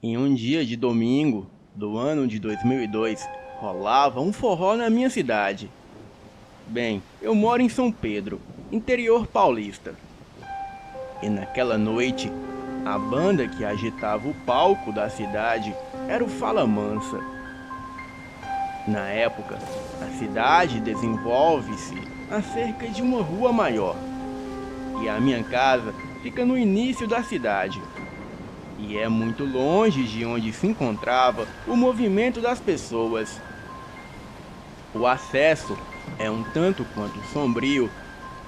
Em um dia de domingo do ano de 2002, rolava um forró na minha cidade. Bem, eu moro em São Pedro, interior paulista. E naquela noite, a banda que agitava o palco da cidade era o Fala Mansa. Na época, a cidade desenvolve-se a cerca de uma rua maior. E a minha casa fica no início da cidade. E é muito longe de onde se encontrava o movimento das pessoas. O acesso é um tanto quanto sombrio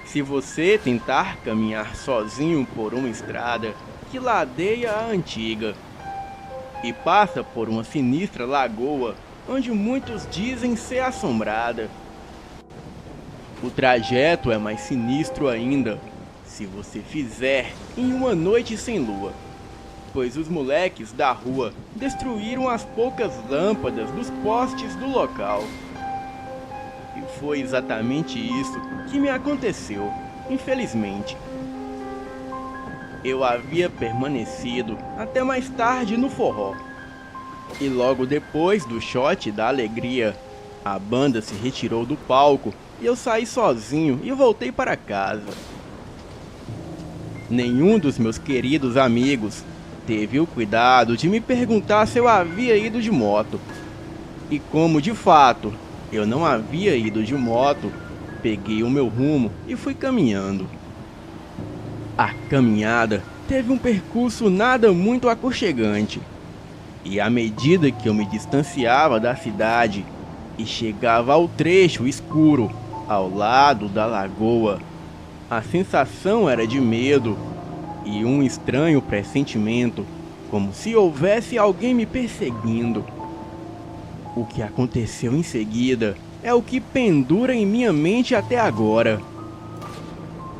se você tentar caminhar sozinho por uma estrada que ladeia a antiga e passa por uma sinistra lagoa onde muitos dizem ser assombrada. O trajeto é mais sinistro ainda se você fizer em uma noite sem lua, pois os moleques da rua destruíram as poucas lâmpadas dos postes do local. E foi exatamente isso que me aconteceu, infelizmente. Eu havia permanecido até mais tarde no forró. E logo depois do shot da alegria, a banda se retirou do palco e eu saí sozinho e voltei para casa. Nenhum dos meus queridos amigos teve o cuidado de me perguntar se eu havia ido de moto. E como de fato eu não havia ido de moto, peguei o meu rumo e fui caminhando. A caminhada teve um percurso nada muito aconchegante. E à medida que eu me distanciava da cidade e chegava ao trecho escuro ao lado da lagoa, a sensação era de medo e um estranho pressentimento, como se houvesse alguém me perseguindo. O que aconteceu em seguida é o que pendura em minha mente até agora.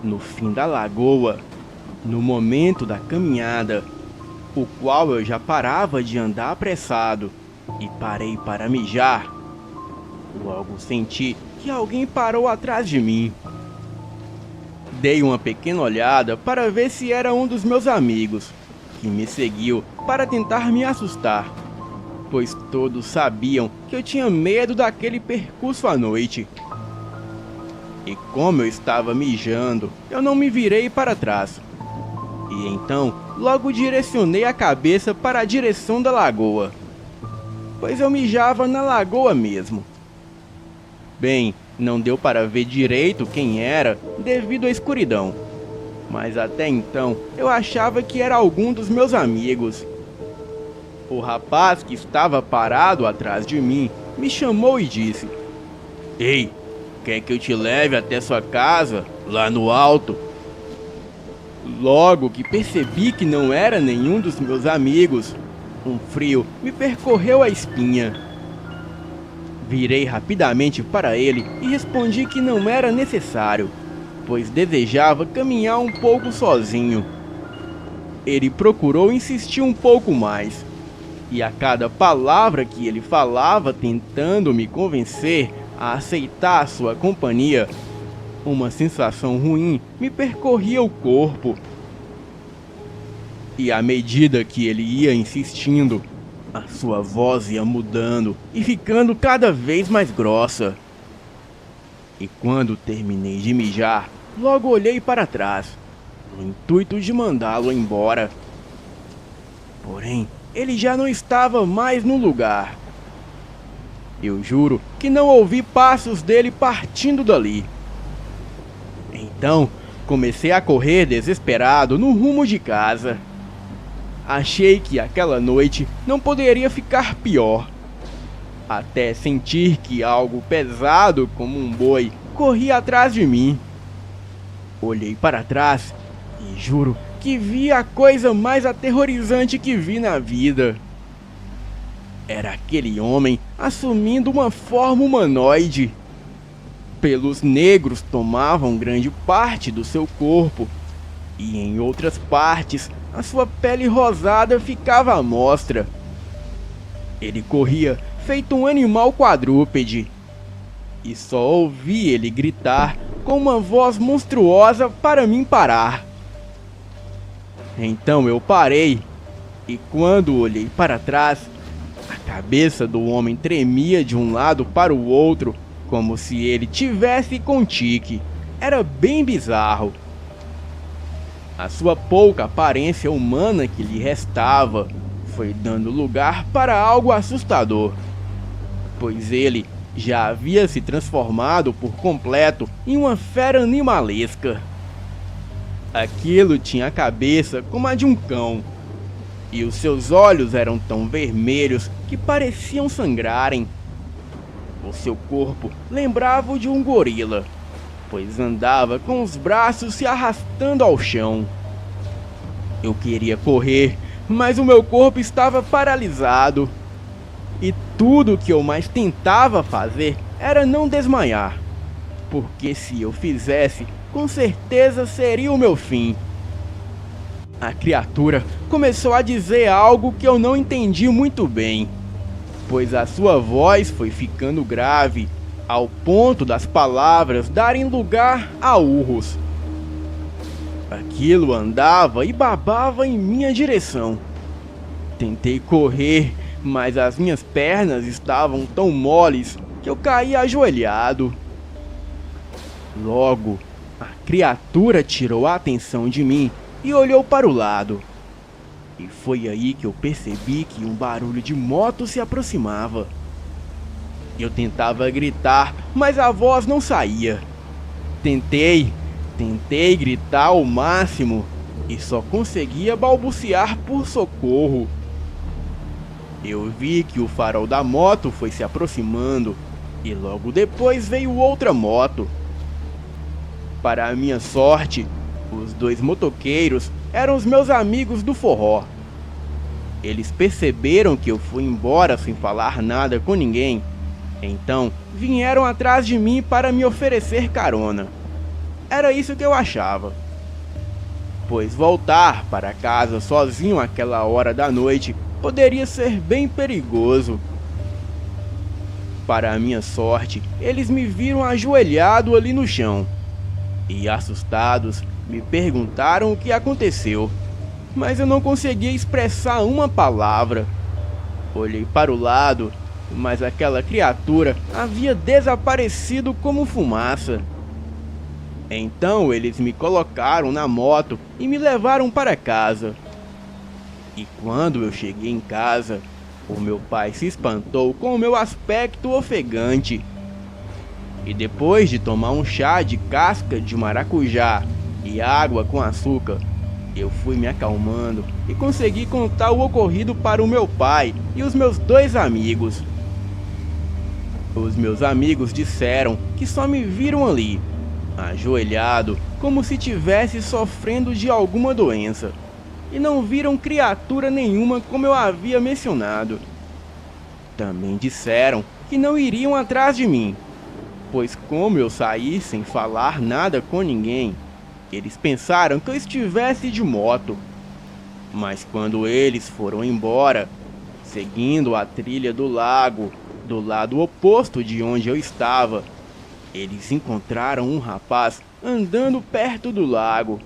No fim da lagoa, no momento da caminhada, o qual eu já parava de andar apressado e parei para mijar, logo senti que alguém parou atrás de mim. Dei uma pequena olhada para ver se era um dos meus amigos, que me seguiu para tentar me assustar, pois todos sabiam que eu tinha medo daquele percurso à noite. E como eu estava mijando, eu não me virei para trás. E então, logo direcionei a cabeça para a direção da lagoa, pois eu mijava na lagoa mesmo. Bem, não deu para ver direito quem era devido à escuridão, mas até então eu achava que era algum dos meus amigos. O rapaz que estava parado atrás de mim me chamou e disse: "Ei, quer que eu te leve até sua casa, lá no alto?" Logo que percebi que não era nenhum dos meus amigos, um frio me percorreu a espinha. Virei rapidamente para ele e respondi que não era necessário, pois desejava caminhar um pouco sozinho. Ele procurou insistir um pouco mais, e a cada palavra que ele falava tentando me convencer a aceitar sua companhia, uma sensação ruim me percorria o corpo. E à medida que ele ia insistindo, a sua voz ia mudando e ficando cada vez mais grossa. E quando terminei de mijar, logo olhei para trás, no intuito de mandá-lo embora. Porém, ele já não estava mais no lugar. Eu juro que não ouvi passos dele partindo dali. Então, comecei a correr desesperado no rumo de casa. Achei que aquela noite não poderia ficar pior, até sentir que algo pesado como um boi corria atrás de mim. Olhei para trás e juro que vi a coisa mais aterrorizante que vi na vida. Era aquele homem assumindo uma forma humanoide. Pelos negros tomavam grande parte do seu corpo, e em outras partes a sua pele rosada ficava à mostra. Ele corria feito um animal quadrúpede, e só ouvi ele gritar com uma voz monstruosa para mim parar. Então eu parei, E quando olhei para trás, a cabeça do homem tremia de um lado para o outro, como se ele tivesse com tique. Era bem bizarro. A sua pouca aparência humana que lhe restava foi dando lugar para algo assustador, pois ele já havia se transformado por completo em uma fera animalesca. Aquilo tinha a cabeça como a de um cão, e os seus olhos eram tão vermelhos que pareciam sangrarem. O seu corpo lembrava o de um gorila, pois andava com os braços se arrastando ao chão. Eu queria correr, mas o meu corpo estava paralisado. E tudo o que eu mais tentava fazer era não desmaiar, porque se eu fizesse, com certeza seria o meu fim. A criatura começou a dizer algo que eu não entendi muito bem, pois a sua voz foi ficando grave, ao ponto das palavras darem lugar a urros. Aquilo andava e babava em minha direção. Tentei correr, mas as minhas pernas estavam tão moles que eu caí ajoelhado. Logo, a criatura tirou a atenção de mim e olhou para o lado. E foi aí que eu percebi que um barulho de moto se aproximava. Eu tentava gritar, mas a voz não saía. Tentei gritar ao máximo e só conseguia balbuciar por socorro. Eu vi que o farol da moto foi se aproximando e logo depois veio outra moto. Para a minha sorte, os dois motoqueiros eram os meus amigos do forró. Eles perceberam que eu fui embora sem falar nada com ninguém, então vieram atrás de mim para me oferecer carona. Era isso que eu achava, pois voltar para casa sozinho àquela hora da noite poderia ser bem perigoso. Para a minha sorte, eles me viram ajoelhado ali no chão e, assustados, me perguntaram o que aconteceu, mas eu não conseguia expressar uma palavra. Olhei para o lado, mas aquela criatura havia desaparecido como fumaça. Então eles me colocaram na moto e me levaram para casa. E quando eu cheguei em casa, o meu pai se espantou com o meu aspecto ofegante. E depois de tomar um chá de casca de maracujá e água com açúcar, eu fui me acalmando e consegui contar o ocorrido para o meu pai e os meus dois amigos. Os meus amigos disseram que só me viram ali, ajoelhado, como se tivesse sofrendo de alguma doença, e não viram criatura nenhuma como eu havia mencionado. Também disseram que não iriam atrás de mim, pois como eu saí sem falar nada com ninguém, eles pensaram que eu estivesse de moto. Mas quando eles foram embora, seguindo a trilha do lago, do lado oposto de onde eu estava, eles encontraram um rapaz andando perto do lago.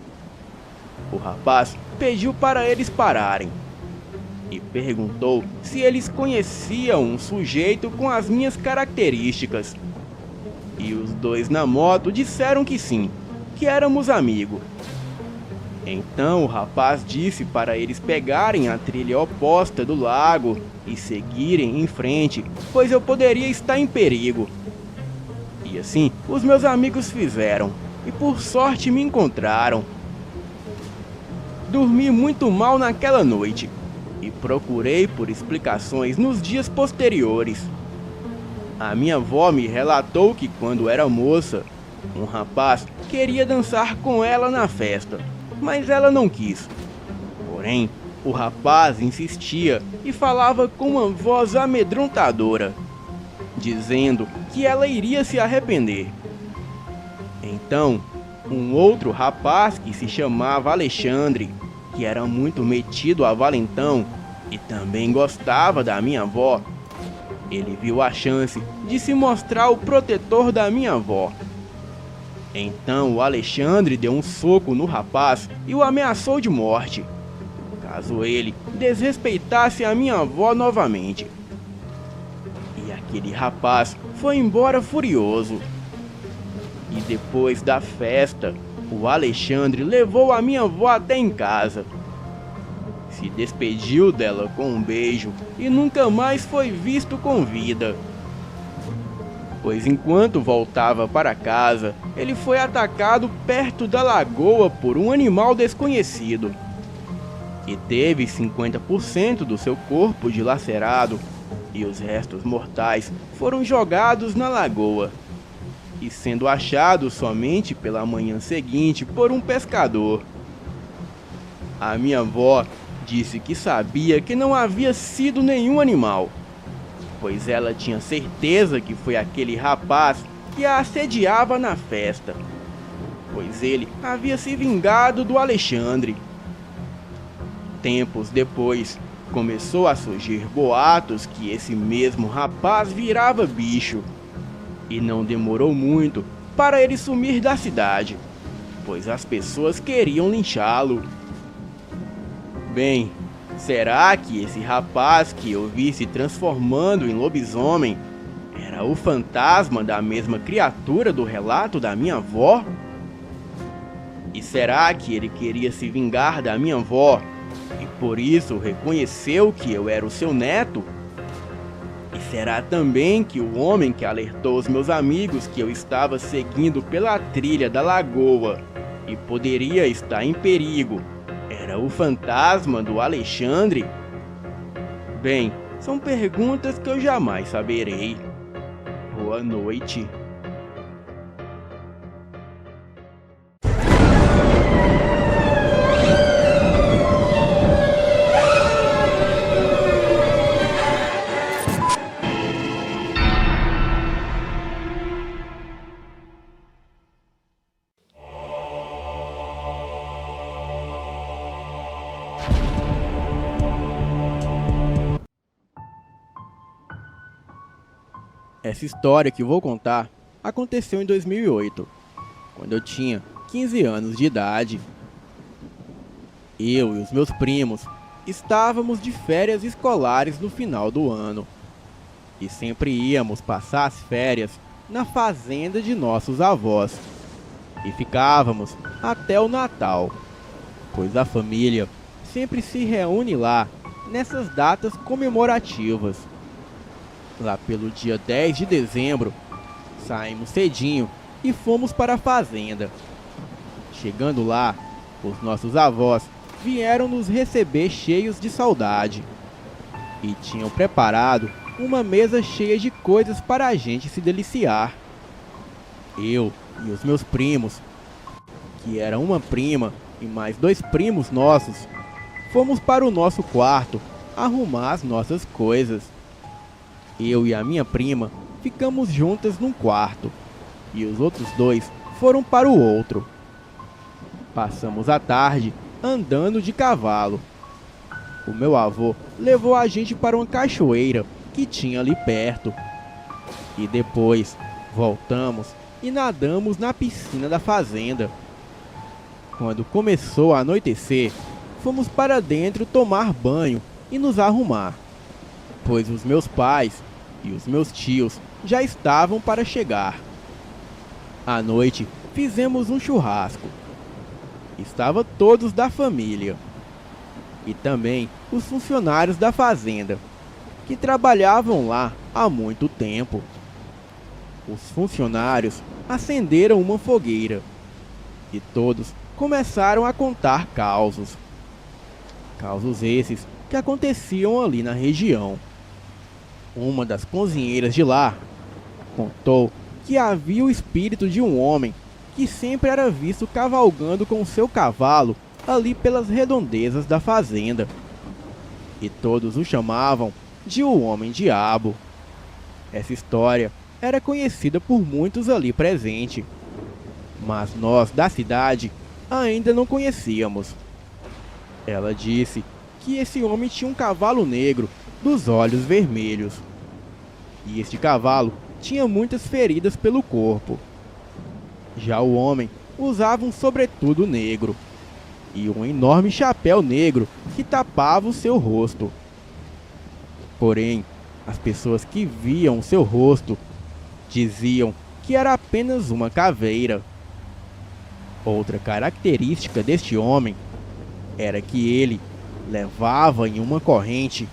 O rapaz pediu para eles pararem e perguntou se eles conheciam um sujeito com as minhas características. E os dois na moto disseram que sim, que éramos amigos. Então o rapaz disse para eles pegarem a trilha oposta do lago e seguirem em frente, pois eu poderia estar em perigo. E assim os meus amigos fizeram, e por sorte me encontraram. Dormi muito mal naquela noite e procurei por explicações nos dias posteriores. A minha avó me relatou que quando era moça, um rapaz queria dançar com ela na festa, mas ela não quis. Porém, o rapaz insistia e falava com uma voz amedrontadora, dizendo que ela iria se arrepender. Então, um outro rapaz que se chamava Alexandre, que era muito metido a valentão e também gostava da minha avó, ele viu a chance de se mostrar o protetor da minha avó. Então o Alexandre deu um soco no rapaz e o ameaçou de morte. caso ele desrespeitasse a minha avó novamente. E aquele rapaz foi embora furioso. E depois da festa, o Alexandre levou a minha avó até em casa. Se despediu dela com um beijo e nunca mais foi visto com vida. Pois enquanto voltava para casa, ele foi atacado perto da lagoa por um animal desconhecido. E teve 50% do seu corpo dilacerado, e os restos mortais foram jogados na lagoa, e sendo achados somente pela manhã seguinte por um pescador. A minha avó disse que sabia que não havia sido nenhum animal, pois ela tinha certeza que foi aquele rapaz que a assediava na festa, pois ele havia se vingado do Alexandre. Tempos depois, começou a surgir boatos que esse mesmo rapaz virava bicho, e não demorou muito para ele sumir da cidade, pois as pessoas queriam linchá-lo. Bem, será que esse rapaz que eu vi se transformando em lobisomem era o fantasma da mesma criatura do relato da minha avó? E será que ele queria se vingar da minha avó e por isso reconheceu que eu era o seu neto? E será também que o homem que alertou os meus amigos que eu estava seguindo pela trilha da lagoa e poderia estar em perigo era o fantasma do Alexandre? Bem, são perguntas que eu jamais saberei. Boa noite. Essa história que vou contar aconteceu em 2008, quando eu tinha 15 anos de idade. Eu e os meus primos estávamos de férias escolares no final do ano e sempre íamos passar as férias na fazenda de nossos avós e ficávamos até o Natal, pois a família sempre se reúne lá nessas datas comemorativas. Lá pelo dia 10 de dezembro, saímos cedinho e fomos para a fazenda. Chegando lá, os nossos avós vieram nos receber cheios de saudade e tinham preparado uma mesa cheia de coisas para a gente se deliciar. Eu e os meus primos, que era uma prima e mais 2 primos nossos, fomos para o nosso quarto arrumar as nossas coisas. Eu e a minha prima ficamos juntas num quarto e os outros 2 foram para o outro. Passamos a tarde andando de cavalo. O meu avô levou a gente para uma cachoeira que tinha ali perto. E depois voltamos e nadamos na piscina da fazenda. Quando começou a anoitecer, fomos para dentro tomar banho e nos arrumar, pois os meus pais e os meus tios já estavam para chegar. À noite, fizemos um churrasco. Estava todos da família. E também os funcionários da fazenda, que trabalhavam lá há muito tempo. Os funcionários acenderam uma fogueira e todos começaram a contar causos. Causos esses que aconteciam ali na região. Uma das cozinheiras de lá contou que havia o espírito de um homem que sempre era visto cavalgando com seu cavalo ali pelas redondezas da fazenda. E todos o chamavam de o Homem-Diabo. Essa história era conhecida por muitos ali presentes, mas nós da cidade ainda não conhecíamos. Ela disse que esse homem tinha um cavalo negro dos olhos vermelhos. E este cavalo tinha muitas feridas pelo corpo. Já o homem usava um sobretudo negro. e um enorme chapéu negro que tapava o seu rosto. Porém, as pessoas que viam seu rosto diziam que era apenas uma caveira. Outra característica deste homem era que ele levava em uma corrente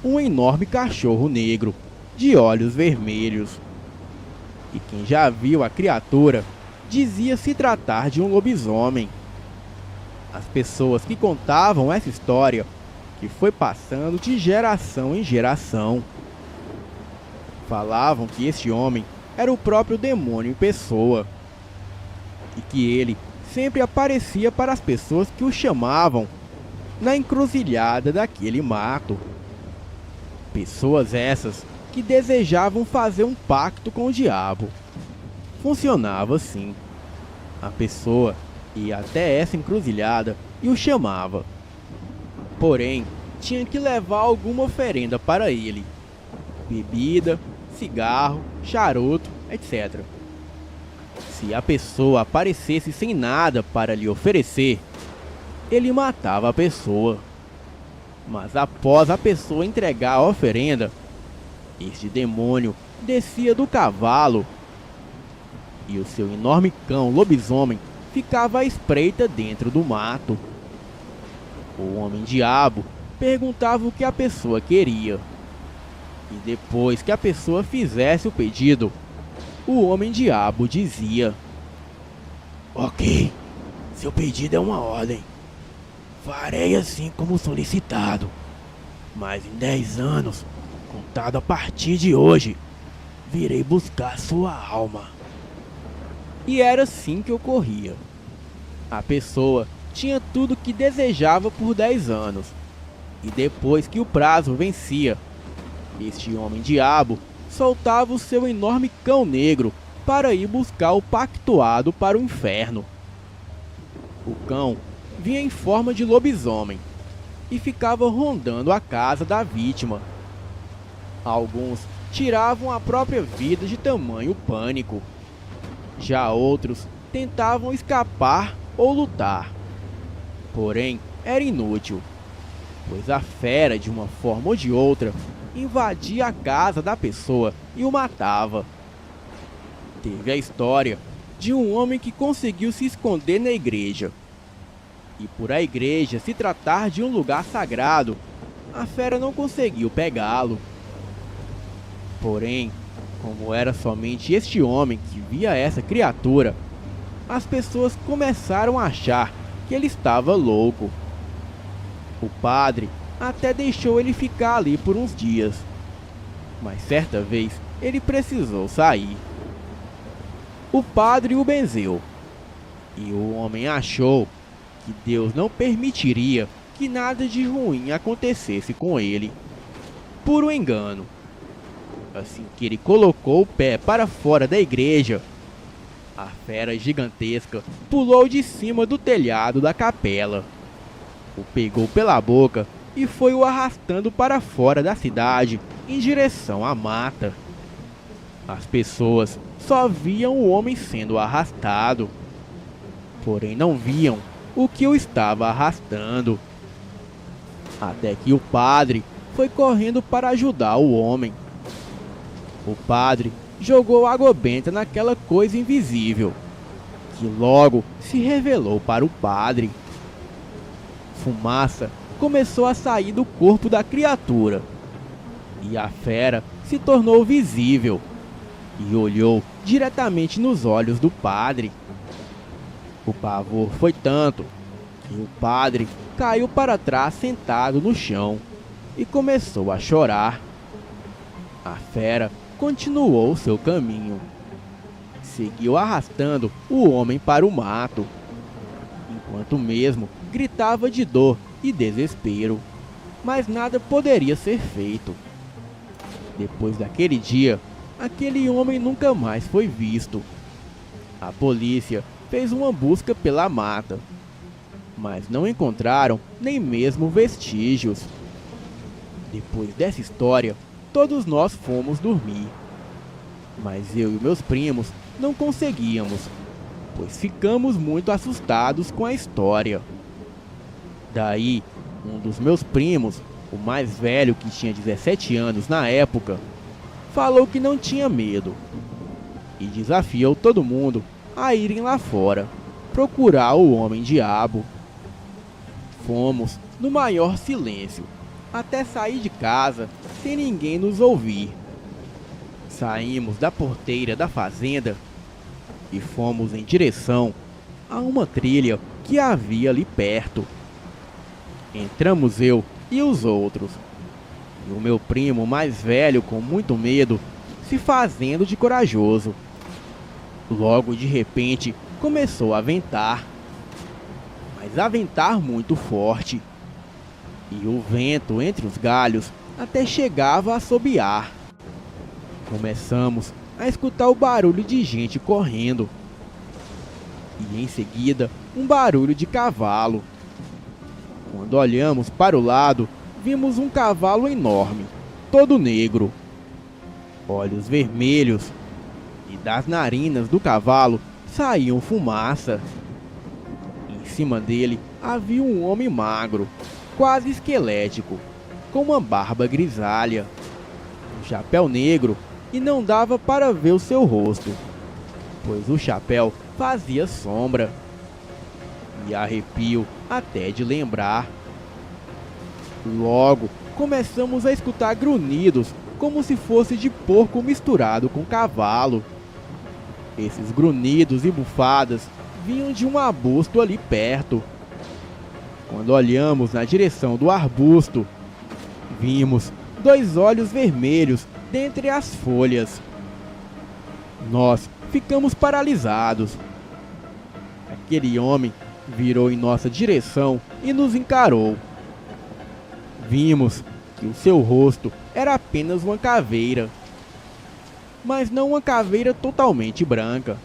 um enorme cachorro negro de olhos vermelhos. E quem já viu a criatura dizia se tratar de um lobisomem. As pessoas que contavam essa história que foi passando de geração em geração falavam que este homem era o próprio demônio em pessoa e que ele sempre aparecia para as pessoas que o chamavam na encruzilhada daquele mato. Pessoas essas que desejavam fazer um pacto com o diabo. Funcionava assim. A pessoa ia até essa encruzilhada e o chamava. Porém, tinha que levar alguma oferenda para ele. Bebida, cigarro, charuto, etc. Se a pessoa aparecesse sem nada para lhe oferecer, ele matava a pessoa. Mas após a pessoa entregar a oferenda, este demônio descia do cavalo e o seu enorme cão lobisomem ficava à espreita dentro do mato. O homem-diabo perguntava o que a pessoa queria. E depois que a pessoa fizesse o pedido, o homem-diabo dizia: "Ok, seu pedido é uma ordem. Farei assim como solicitado. Mas em 10 anos, contado a partir de hoje, virei buscar sua alma." E era assim que ocorria. A pessoa tinha tudo o que desejava por 10 anos. E depois que o prazo vencia, este homem-diabo soltava o seu enorme cão negro para ir buscar o pactuado para o inferno. O cão vinha em forma de lobisomem e ficava rondando a casa da vítima. Alguns tiravam a própria vida de tamanho pânico. Já outros tentavam escapar ou lutar. Porém, era inútil, pois a fera, de uma forma ou de outra, invadia a casa da pessoa e o matava. Teve a história de um homem que conseguiu se esconder na igreja. E por a igreja se tratar de um lugar sagrado, a fera não conseguiu pegá-lo. Porém, como era somente este homem que via essa criatura, as pessoas começaram a achar que ele estava louco. O padre até deixou ele ficar ali por uns dias, mas certa vez ele precisou sair. O padre o benzeu, e o homem achou que Deus não permitiria que nada de ruim acontecesse com ele. Puro engano. Assim que ele colocou o pé para fora da igreja, a fera gigantesca pulou de cima do telhado da capela, o pegou pela boca e foi o arrastando para fora da cidade em direção à mata. As pessoas só viam o homem sendo arrastado, porém não viam o que o estava arrastando. Até que o padre foi correndo para ajudar o homem. O padre jogou água benta naquela coisa invisível, que logo se revelou para o padre. Fumaça começou a sair do corpo da criatura, e a fera se tornou visível e olhou diretamente nos olhos do padre. O pavor foi tanto que o padre caiu para trás sentado no chão e começou a chorar. A fera continuou seu caminho. Seguiu arrastando o homem para o mato, enquanto mesmo gritava de dor e desespero, mas nada poderia ser feito. Depois daquele dia, aquele homem nunca mais foi visto. A polícia fez uma busca pela mata, mas não encontraram nem mesmo vestígios. Depois dessa história, todos nós fomos dormir, mas eu e meus primos não conseguíamos, pois ficamos muito assustados com a história. Daí, um dos meus primos, o mais velho que tinha 17 anos na época, falou que não tinha medo e desafiou todo mundo a irem lá fora procurar o Homem-Diabo. Fomos no maior silêncio até sair de casa sem ninguém nos ouvir. Saímos da porteira da fazenda e fomos em direção a uma trilha que havia ali perto. Entramos eu e os outros, e o meu primo mais velho com muito medo, se fazendo de corajoso. Logo de repente começou a ventar, mas a ventar muito forte, e o vento entre os galhos até chegava a assobiar. Começamos a escutar o barulho de gente correndo, e em seguida um barulho de cavalo. Quando olhamos para o lado, vimos um cavalo enorme, todo negro, olhos vermelhos, e das narinas do cavalo saíam fumaça. Em cima dele havia um homem magro, quase esquelético, com uma barba grisalha, um chapéu negro, e não dava para ver o seu rosto, pois o chapéu fazia sombra. E arrepio até de lembrar. Logo começamos a escutar grunhidos como se fosse de porco misturado com cavalo. Esses grunhidos e bufadas vinham de um arbusto ali perto. Quando olhamos na direção do arbusto, vimos dois olhos vermelhos dentre as folhas. Nós ficamos paralisados. Aquele homem virou em nossa direção e nos encarou. Vimos que o seu rosto era apenas uma caveira, mas não uma caveira totalmente branca.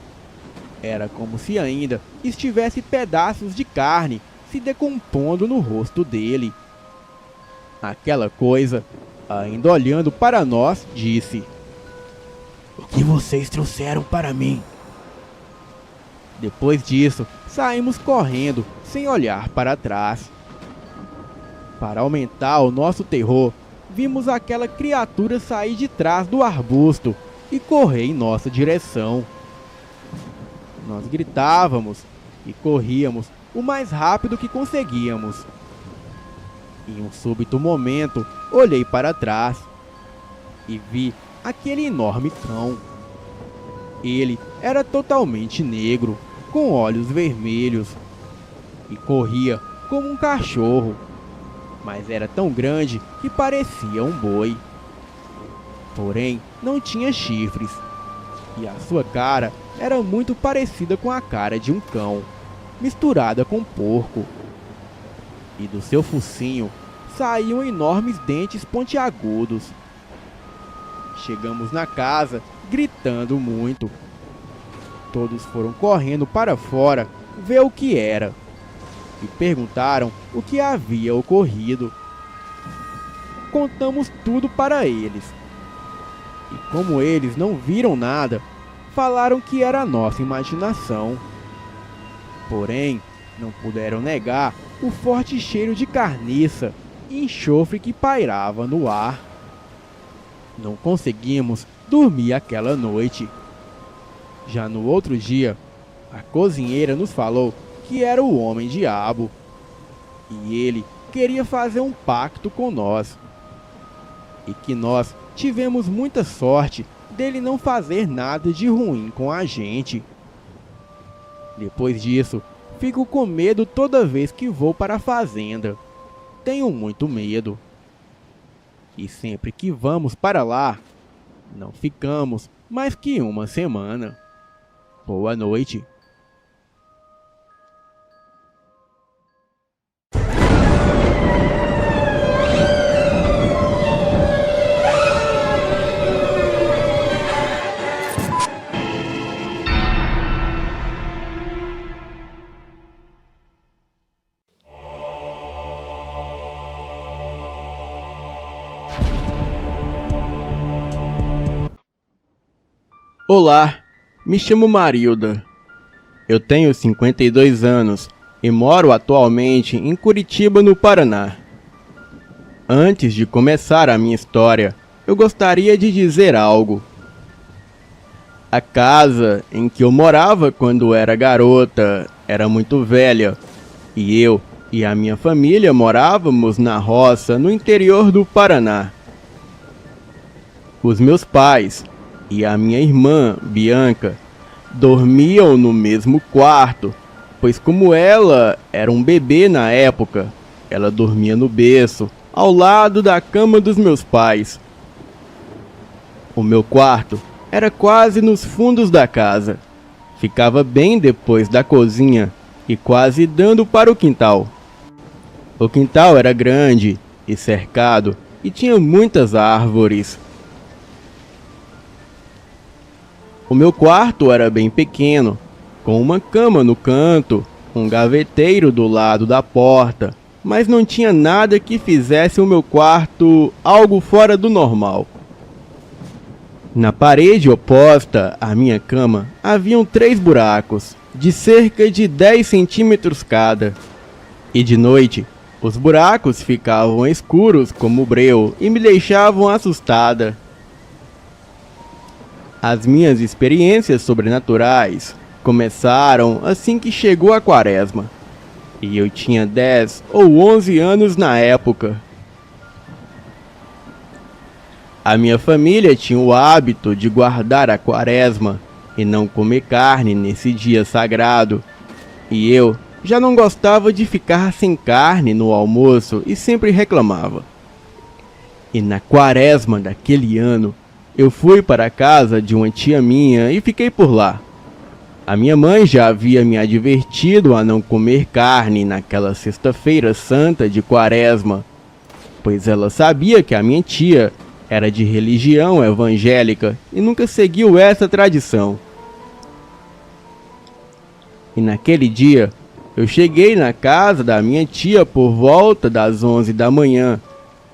Era como se ainda estivesse pedaços de carne se decompondo no rosto dele. Aquela coisa, ainda olhando para nós, disse: "O que vocês trouxeram para mim?" Depois disso, saímos correndo, sem olhar para trás. Para aumentar o nosso terror, vimos aquela criatura sair de trás do arbusto e correr em nossa direção. Nós gritávamos e corríamos o mais rápido que conseguíamos. Em um súbito momento, olhei para trás e vi aquele enorme cão. Ele era totalmente negro, com olhos vermelhos, e corria como um cachorro, mas era tão grande que parecia um boi. Porém, não tinha chifres, e a sua cara era muito parecida com a cara de um cão, misturada com porco. E do seu focinho saíam enormes dentes pontiagudos. Chegamos na casa gritando muito. Todos foram correndo para fora ver o que era e perguntaram o que havia ocorrido. Contamos tudo para eles, e como eles não viram nada, falaram que era a nossa imaginação. Porém, não puderam negar o forte cheiro de carniça e enxofre que pairava no ar. Não conseguimos dormir aquela noite. Já no outro dia, a cozinheira nos falou que era o Homem-Diabo, e ele queria fazer um pacto com nós, e que nós tivemos muita sorte dele não fazer nada de ruim com a gente. Depois disso, fico com medo toda vez que vou para a fazenda. Tenho muito medo. E sempre que vamos para lá, não ficamos mais que uma semana. Boa noite. Olá, me chamo Marilda. Eu tenho 52 anos e moro atualmente em Curitiba, no Paraná. Antes de começar a minha história, eu gostaria de dizer algo. A casa em que eu morava quando era garota era muito velha, e eu e a minha família morávamos na roça no interior do Paraná. Os meus pais e a minha irmã, Bianca, dormiam no mesmo quarto, pois como ela era um bebê na época, ela dormia no berço, ao lado da cama dos meus pais. O meu quarto era quase nos fundos da casa. Ficava bem depois da cozinha e quase dando para o quintal. O quintal era grande e cercado e tinha muitas árvores. O meu quarto era bem pequeno, com uma cama no canto, um gaveteiro do lado da porta, mas não tinha nada que fizesse o meu quarto algo fora do normal. Na parede oposta à minha cama haviam 3 buracos, de cerca de 10 centímetros cada. E de noite, os buracos ficavam escuros como breu e me deixavam assustada. As minhas experiências sobrenaturais começaram assim que chegou a quaresma. E eu tinha 10 ou 11 anos na época. A minha família tinha o hábito de guardar a quaresma e não comer carne nesse dia sagrado. E eu já não gostava de ficar sem carne no almoço e sempre reclamava. E na quaresma daquele ano, eu fui para a casa de uma tia minha e fiquei por lá. A minha mãe já havia me advertido a não comer carne naquela sexta-feira santa de quaresma, pois ela sabia que a minha tia era de religião evangélica e nunca seguiu essa tradição. E naquele dia, eu cheguei na casa da minha tia por volta das 11 da manhã,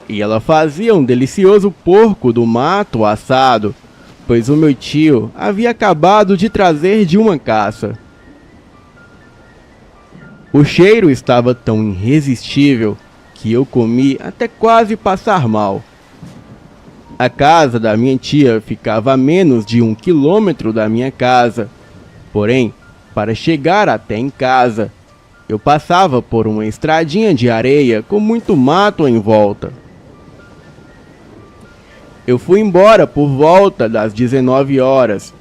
e ela fazia um delicioso porco do mato assado, pois o meu tio havia acabado de trazer de uma caça. O cheiro estava tão irresistível que eu comi até quase passar mal. A casa da minha tia ficava a menos de 1 quilômetro da minha casa, porém, para chegar até em casa, eu passava por uma estradinha de areia com muito mato em volta. Eu fui embora por volta das 19 horas,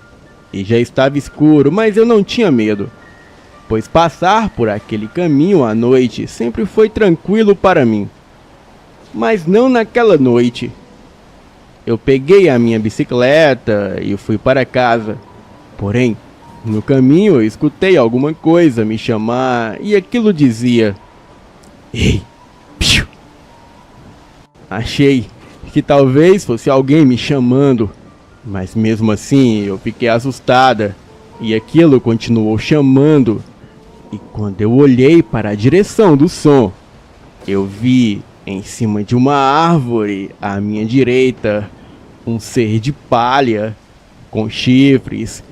e já estava escuro, mas eu não tinha medo, pois passar por aquele caminho à noite sempre foi tranquilo para mim. Mas não naquela noite. Eu peguei a minha bicicleta e fui para casa. Porém, no caminho eu escutei alguma coisa me chamar e aquilo dizia: "Ei, piu!" Achei que talvez fosse alguém me chamando, mas mesmo assim eu fiquei assustada e aquilo continuou chamando. E quando eu olhei para a direção do som, eu vi em cima de uma árvore à minha direita um ser de palha, com chifres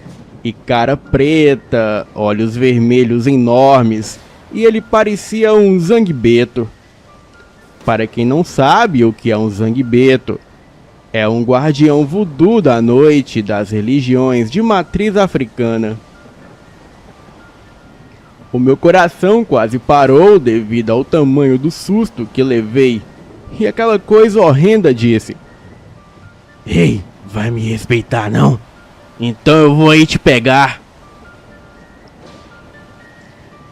e cara preta, olhos vermelhos enormes, e ele parecia um zanguebeto. Para quem não sabe o que é um zanguebeto, é um guardião voodoo da noite das religiões de matriz africana. O meu coração quase parou devido ao tamanho do susto que levei, e aquela coisa horrenda disse: "Ei, vai me respeitar não? Então eu vou aí te pegar."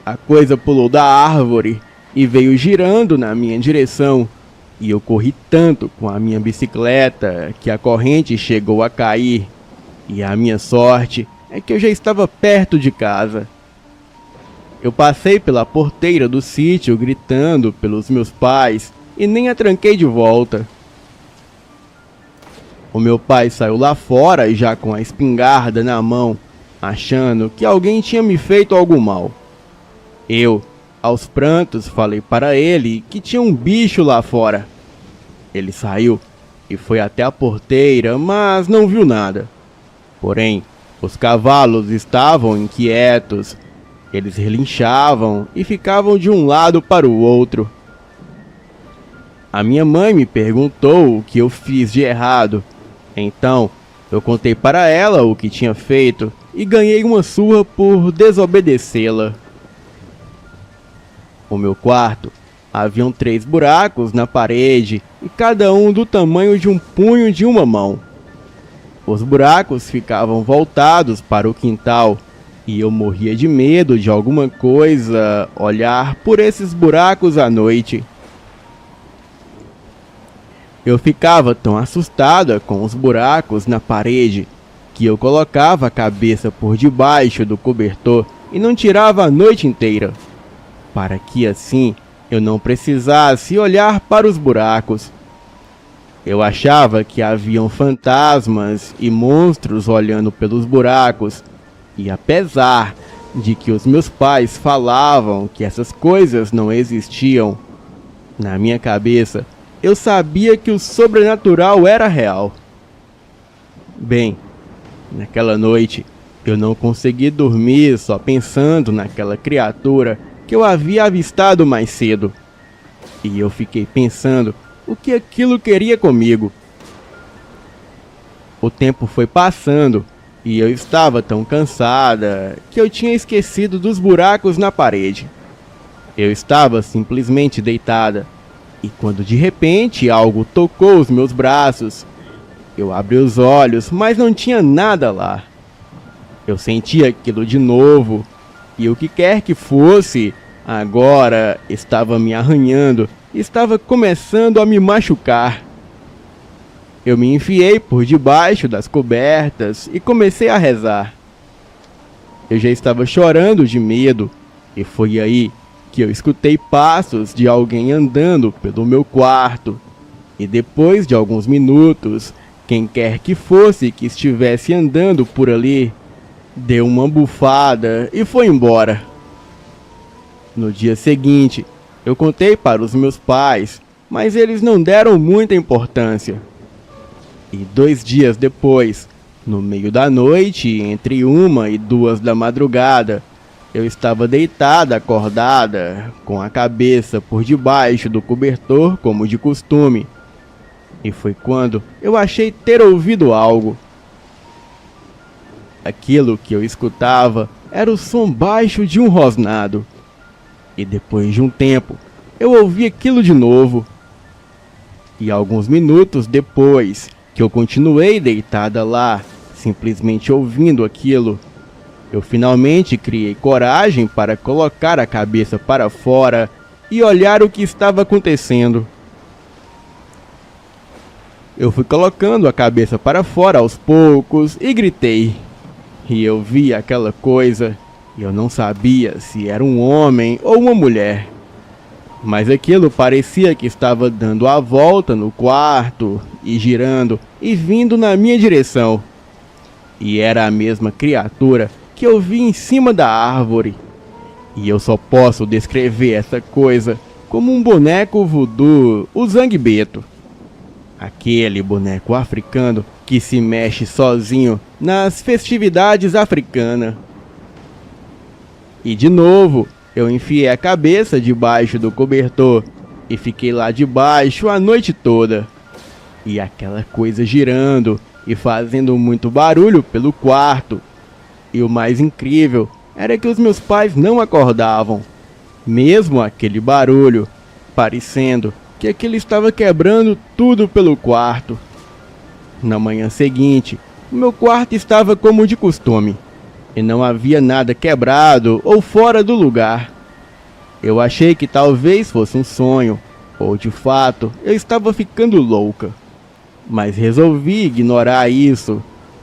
A coisa pulou da árvore e veio girando na minha direção, e eu corri tanto com a minha bicicleta que a corrente chegou a cair, e a minha sorte é que eu já estava perto de casa. Eu passei pela porteira do sítio gritando pelos meus pais e nem a tranquei de volta. O meu pai saiu lá fora já com a espingarda na mão, achando que alguém tinha me feito algum mal. Eu, aos prantos, falei para ele que tinha um bicho lá fora. Ele saiu e foi até a porteira, mas não viu nada. Porém, os cavalos estavam inquietos Eles relinchavam e ficavam de um lado para o outro. A minha mãe me perguntou o que eu fiz de errado. Então, eu contei para ela o que tinha feito e ganhei uma surra por desobedecê-la. No meu quarto, haviam 3 buracos na parede e cada um do tamanho de um punho de uma mão. Os buracos ficavam voltados para o quintal e eu morria de medo de alguma coisa olhar por esses buracos à noite. Eu ficava tão assustada com os buracos na parede que eu colocava a cabeça por debaixo do cobertor e não tirava a noite inteira, para que assim eu não precisasse olhar para os buracos. Eu achava que haviam fantasmas e monstros olhando pelos buracos, e apesar de que os meus pais falavam que essas coisas não existiam, na minha cabeça eu sabia que o sobrenatural era real. Bem, naquela noite eu não consegui dormir só pensando naquela criatura que eu havia avistado mais cedo. E eu fiquei pensando o que aquilo queria comigo. O tempo foi passando e eu estava tão cansada que eu tinha esquecido dos buracos na parede. Eu estava simplesmente deitada e quando de repente algo tocou os meus braços, eu abri os olhos, mas não tinha nada lá. Eu senti aquilo de novo e o que quer que fosse, agora estava me arranhando e estava começando a me machucar. Eu me enfiei por debaixo das cobertas e comecei a rezar. Eu já estava chorando de medo e foi aí que eu escutei passos de alguém andando pelo meu quarto. E depois de alguns minutos, quem quer que fosse que estivesse andando por ali, deu uma bufada e foi embora. No dia seguinte, eu contei para os meus pais, mas eles não deram muita importância. E 2 dias depois, no meio da noite, entre 1 e 2 da madrugada, eu estava deitada, acordada, com a cabeça por debaixo do cobertor, como de costume. E foi quando eu achei ter ouvido algo. Aquilo que eu escutava era o som baixo de um rosnado. E depois de um tempo, eu ouvi aquilo de novo. E alguns minutos depois, que eu continuei deitada lá, simplesmente ouvindo aquilo, eu finalmente criei coragem para colocar a cabeça para fora e olhar o que estava acontecendo. Eu fui colocando a cabeça para fora aos poucos e gritei. E eu vi aquela coisa e eu não sabia se era um homem ou uma mulher. Mas aquilo parecia que estava dando a volta no quarto e girando e vindo na minha direção. E era a mesma criatura que eu vi em cima da árvore. E eu só posso descrever essa coisa como um boneco voodoo, o Zangbeto. Aquele boneco africano que se mexe sozinho nas festividades africanas. E de novo, eu enfiei a cabeça debaixo do cobertor e fiquei lá debaixo a noite toda. E aquela coisa girando e fazendo muito barulho pelo quarto. E o mais incrível era que os meus pais não acordavam, mesmo aquele barulho, parecendo que aquilo estava quebrando tudo pelo quarto. Na manhã seguinte, o meu quarto estava como de costume, e não havia nada quebrado ou fora do lugar. Eu achei que talvez fosse um sonho, ou de fato eu estava ficando louca. Mas resolvi ignorar isso,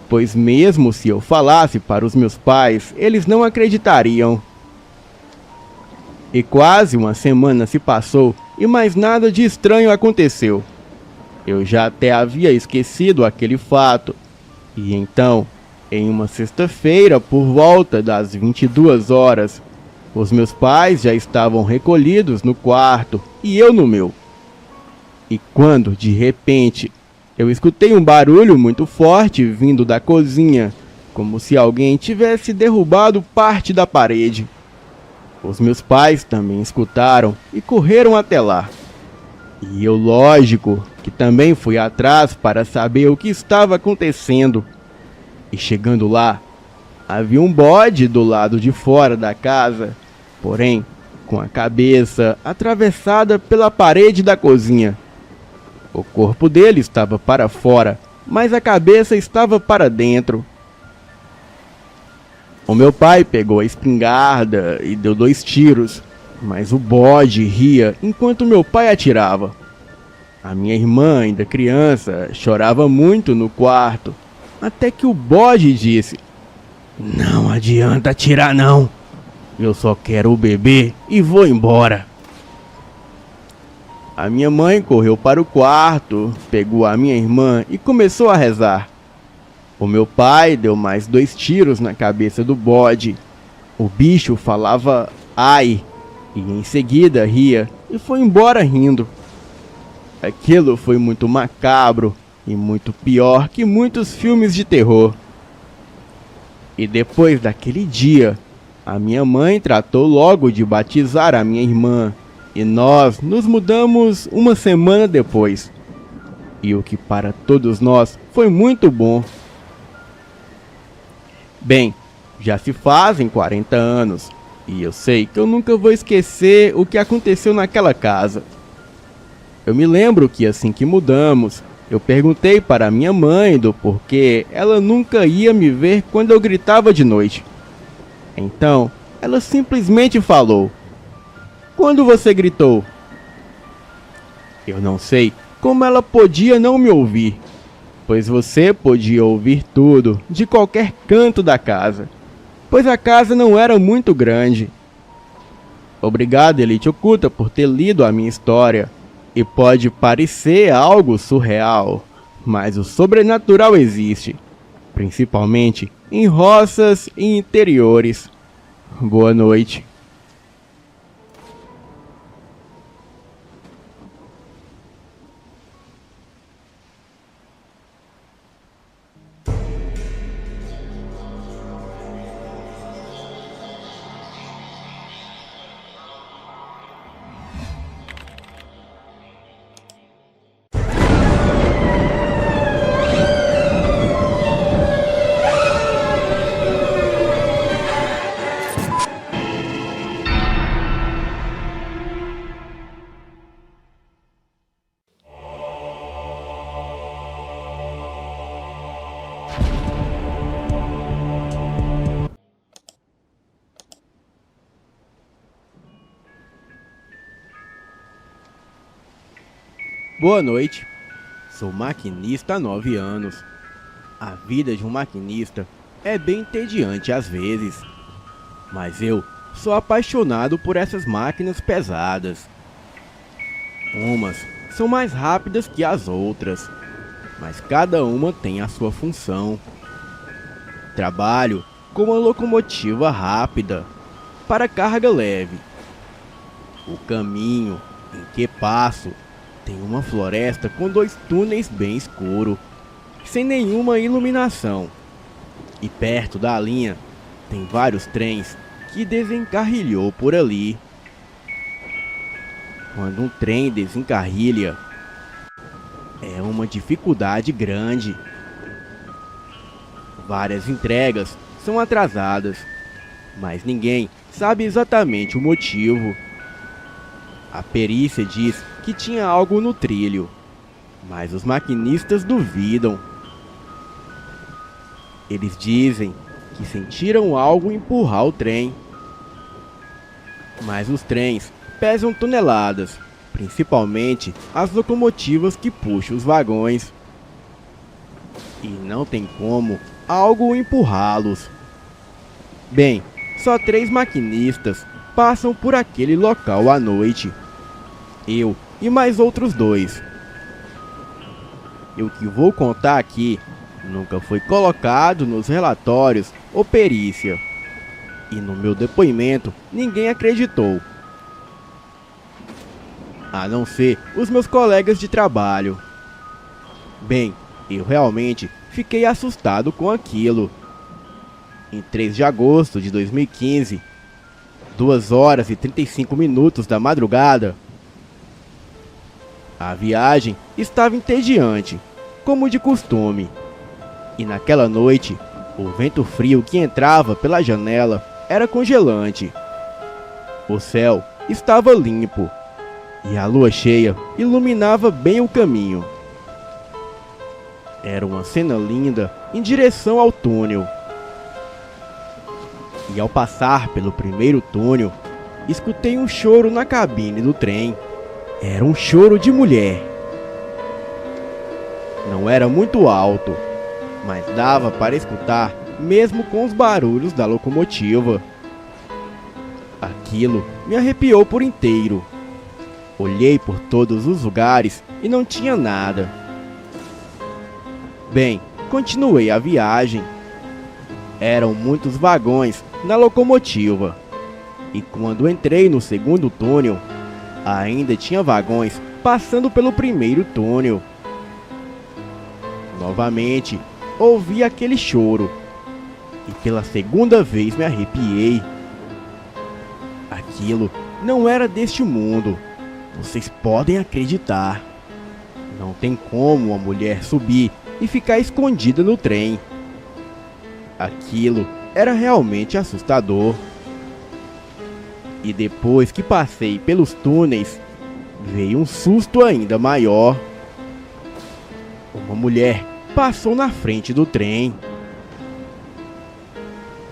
pois mesmo se eu falasse para os meus pais, eles não acreditariam. E quase uma semana se passou e mais nada de estranho aconteceu. Eu já até havia esquecido aquele fato. E então, em uma sexta-feira, por volta das 22 horas, os meus pais já estavam recolhidos no quarto e eu no meu. E quando, de repente, eu escutei um barulho muito forte vindo da cozinha, como se alguém tivesse derrubado parte da parede. Os meus pais também escutaram e correram até lá. E eu, lógico, que também fui atrás para saber o que estava acontecendo. E chegando lá, havia um bode do lado de fora da casa, porém, com a cabeça atravessada pela parede da cozinha. O corpo dele estava para fora, mas a cabeça estava para dentro. O meu pai pegou a espingarda e deu 2 tiros, mas o bode ria enquanto meu pai atirava. A minha irmã, ainda criança, chorava muito no quarto, até que o bode disse: "Não adianta atirar não, eu só quero o bebê e vou embora." A minha mãe correu para o quarto, pegou a minha irmã e começou a rezar. O meu pai deu mais 2 tiros na cabeça do bode. O bicho falava "ai" e em seguida ria e foi embora rindo. Aquilo foi muito macabro e muito pior que muitos filmes de terror. E depois daquele dia, a minha mãe tratou logo de batizar a minha irmã e nós nos mudamos uma semana depois. E o que para todos nós foi muito bom. Bem, já se fazem 40 anos e eu sei que eu nunca vou esquecer o que aconteceu naquela casa. Eu me lembro que assim que mudamos, eu perguntei para minha mãe do porquê ela nunca ia me ver quando eu gritava de noite. Então, ela simplesmente falou: "Quando você gritou?" Eu não sei como ela podia não me ouvir, pois você podia ouvir tudo, de qualquer canto da casa, pois a casa não era muito grande. Obrigado, Elite Oculta, por ter lido a minha história. E pode parecer algo surreal, mas o sobrenatural existe, principalmente em roças e interiores. Boa noite. Boa noite. Sou maquinista há 9 anos. A vida de um maquinista é bem entediante às vezes, mas eu sou apaixonado por essas máquinas pesadas. Umas são mais rápidas que as outras, mas cada uma tem a sua função. Trabalho com uma locomotiva rápida para carga leve. O caminho em que passo tem uma floresta com 2 túneis bem escuros, sem nenhuma iluminação. E perto da linha tem vários trens que desencarrilhou por ali. Quando um trem desencarrilha, é uma dificuldade grande. Várias entregas são atrasadas, mas ninguém sabe exatamente o motivo. A perícia diz que tinha algo no trilho, mas os maquinistas duvidam. Eles dizem que sentiram algo empurrar o trem. Mas os trens pesam toneladas, principalmente as locomotivas que puxam os vagões. E não tem como algo empurrá-los. Bem, só 3 maquinistas passam por aquele local à noite. Eu e mais outros 2. E o que vou contar aqui nunca foi colocado nos relatórios ou perícia. E no meu depoimento ninguém acreditou. A não ser os meus colegas de trabalho. Bem, eu realmente fiquei assustado com aquilo. Em 3 de agosto de 2015, 2h35 da madrugada. A viagem estava entediante, como de costume, e naquela noite, o vento frio que entrava pela janela era congelante. O céu estava limpo, e a lua cheia iluminava bem o caminho. Era uma cena linda em direção ao túnel. E ao passar pelo primeiro túnel, escutei um choro na cabine do trem. Era um choro de mulher. Não era muito alto, mas dava para escutar mesmo com os barulhos da locomotiva. Aquilo me arrepiou por inteiro. Olhei por todos os lugares e não tinha nada. Bem, continuei a viagem. Eram muitos vagões na locomotiva, e quando entrei no segundo túnel, ainda tinha vagões passando pelo primeiro túnel. Novamente, ouvi aquele choro, e pela segunda vez me arrepiei. Aquilo não era deste mundo, vocês podem acreditar. Não tem como uma mulher subir e ficar escondida no trem. Aquilo era realmente assustador. E depois que passei pelos túneis, veio um susto ainda maior. Uma mulher passou na frente do trem.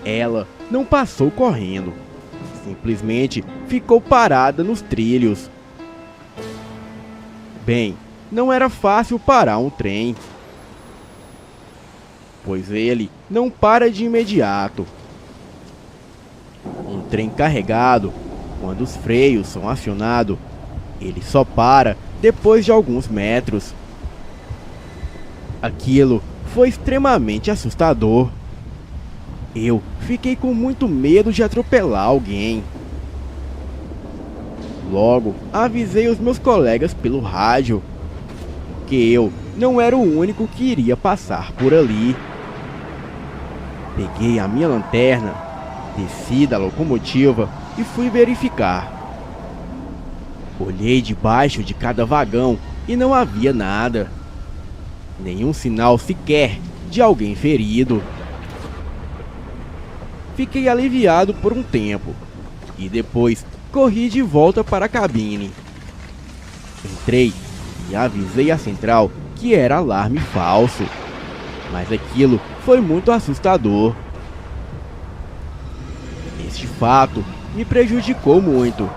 Ela não passou correndo, simplesmente ficou parada nos trilhos. Bem, não era fácil parar um trem, pois ele não para de imediato. Um trem carregado, quando os freios são acionados, ele só para depois de alguns metros. Aquilo foi extremamente assustador. Eu fiquei com muito medo de atropelar alguém. Logo, avisei os meus colegas pelo rádio, que eu não era o único que iria passar por ali. Peguei a minha lanterna, desci da locomotiva e fui verificar. Olhei debaixo de cada vagão e não havia nada. Nenhum sinal sequer de alguém ferido. Fiquei aliviado por um tempo e depois corri de volta para a cabine. Entrei e avisei a central que era alarme falso, mas aquilo foi muito assustador. Este fato me prejudicou muito,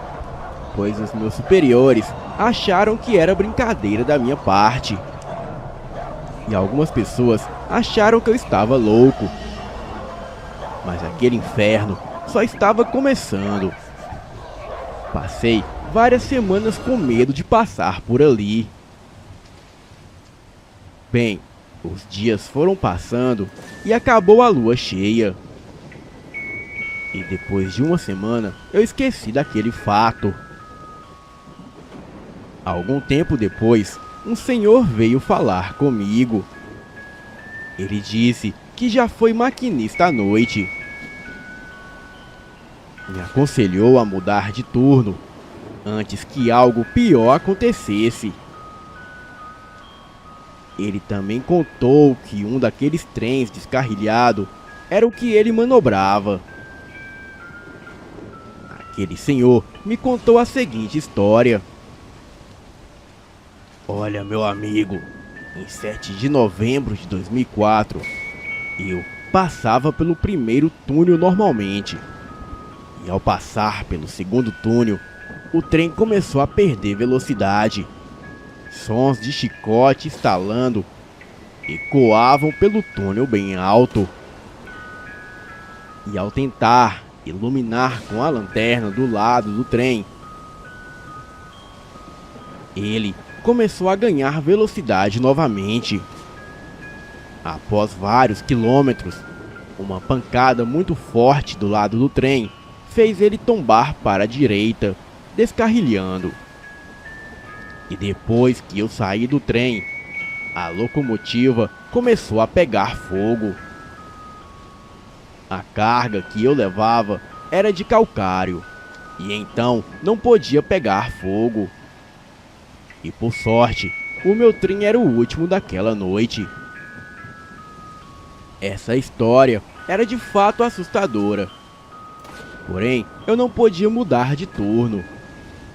pois os meus superiores acharam que era brincadeira da minha parte. E algumas pessoas acharam que eu estava louco. Mas aquele inferno só estava começando. Passei várias semanas com medo de passar por ali. Bem, os dias foram passando e acabou a lua cheia. E depois de uma semana, eu esqueci daquele fato. Algum tempo depois, um senhor veio falar comigo. Ele disse que já foi maquinista à noite. Me aconselhou a mudar de turno, antes que algo pior acontecesse. Ele também contou que um daqueles trens descarrilhado era o que ele manobrava. Aquele senhor me contou a seguinte história. Olha, meu amigo, em 7 de novembro de 2004, eu passava pelo primeiro túnel normalmente. E ao passar pelo segundo túnel, o trem começou a perder velocidade. Sons de chicote estalando ecoavam pelo túnel bem alto. E ao tentar iluminar com a lanterna do lado do trem, ele começou a ganhar velocidade novamente. Após vários quilômetros, uma pancada muito forte do lado do trem fez ele tombar para a direita, descarrilhando. E depois que eu saí do trem, a locomotiva começou a pegar fogo. A carga que eu levava era de calcário, e então não podia pegar fogo. E por sorte, o meu trem era o último daquela noite. Essa história era de fato assustadora. Porém, eu não podia mudar de turno,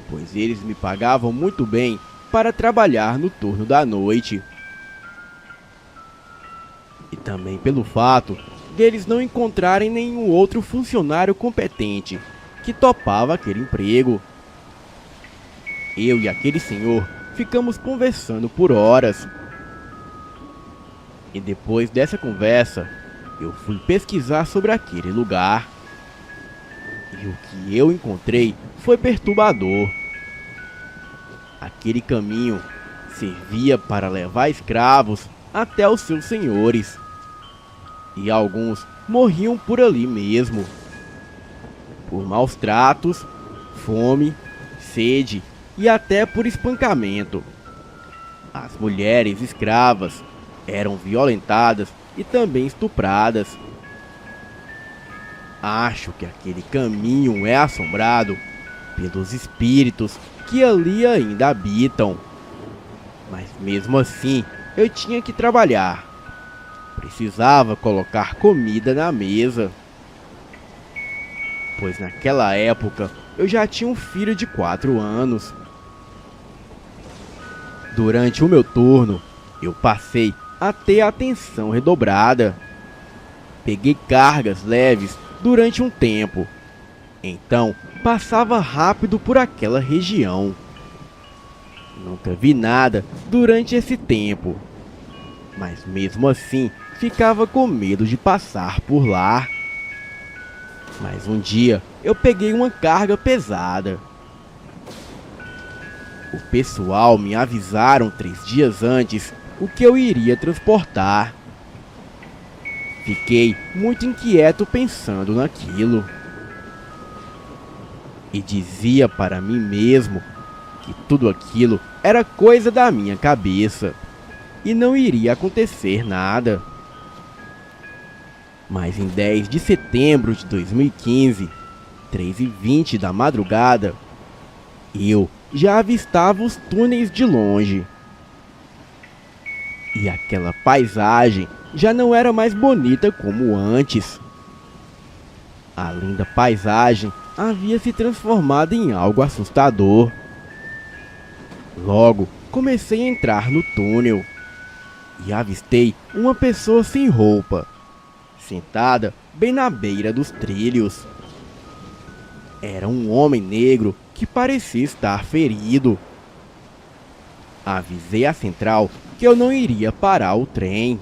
pois eles me pagavam muito bem para trabalhar no turno da noite. E também pelo fato deles não encontrarem nenhum outro funcionário competente que topava aquele emprego. Eu e aquele senhor ficamos conversando por horas. E depois dessa conversa, eu fui pesquisar sobre aquele lugar. E o que eu encontrei foi perturbador. Aquele caminho servia para levar escravos até os seus senhores. E alguns morriam por ali mesmo, por maus tratos, fome, sede e até por espancamento. As mulheres escravas eram violentadas e também estupradas. Acho que aquele caminho é assombrado pelos espíritos que ali ainda habitam. Mas mesmo assim, eu tinha que trabalhar. Precisava colocar comida na mesa. Pois naquela época eu já tinha um filho de 4 anos. Durante o meu turno, eu passei a ter atenção redobrada. Peguei cargas leves durante um tempo. Então, passava rápido por aquela região. Nunca vi nada durante esse tempo. Mas mesmo assim, ficava com medo de passar por lá. Mas um dia, eu peguei uma carga pesada. O pessoal me avisaram 3 dias antes o que eu iria transportar. Fiquei muito inquieto pensando naquilo. E dizia para mim mesmo que tudo aquilo era coisa da minha cabeça e não iria acontecer nada. Mas em 10 de setembro de 2015, 3h20 da madrugada, eu já avistava os túneis de longe. E aquela paisagem já não era mais bonita como antes. A linda paisagem havia se transformado em algo assustador. Logo, comecei a entrar no túnel e avistei uma pessoa sem roupa, sentada bem na beira dos trilhos. Era um homem negro que parecia estar ferido. Avisei a central que eu não iria parar o trem,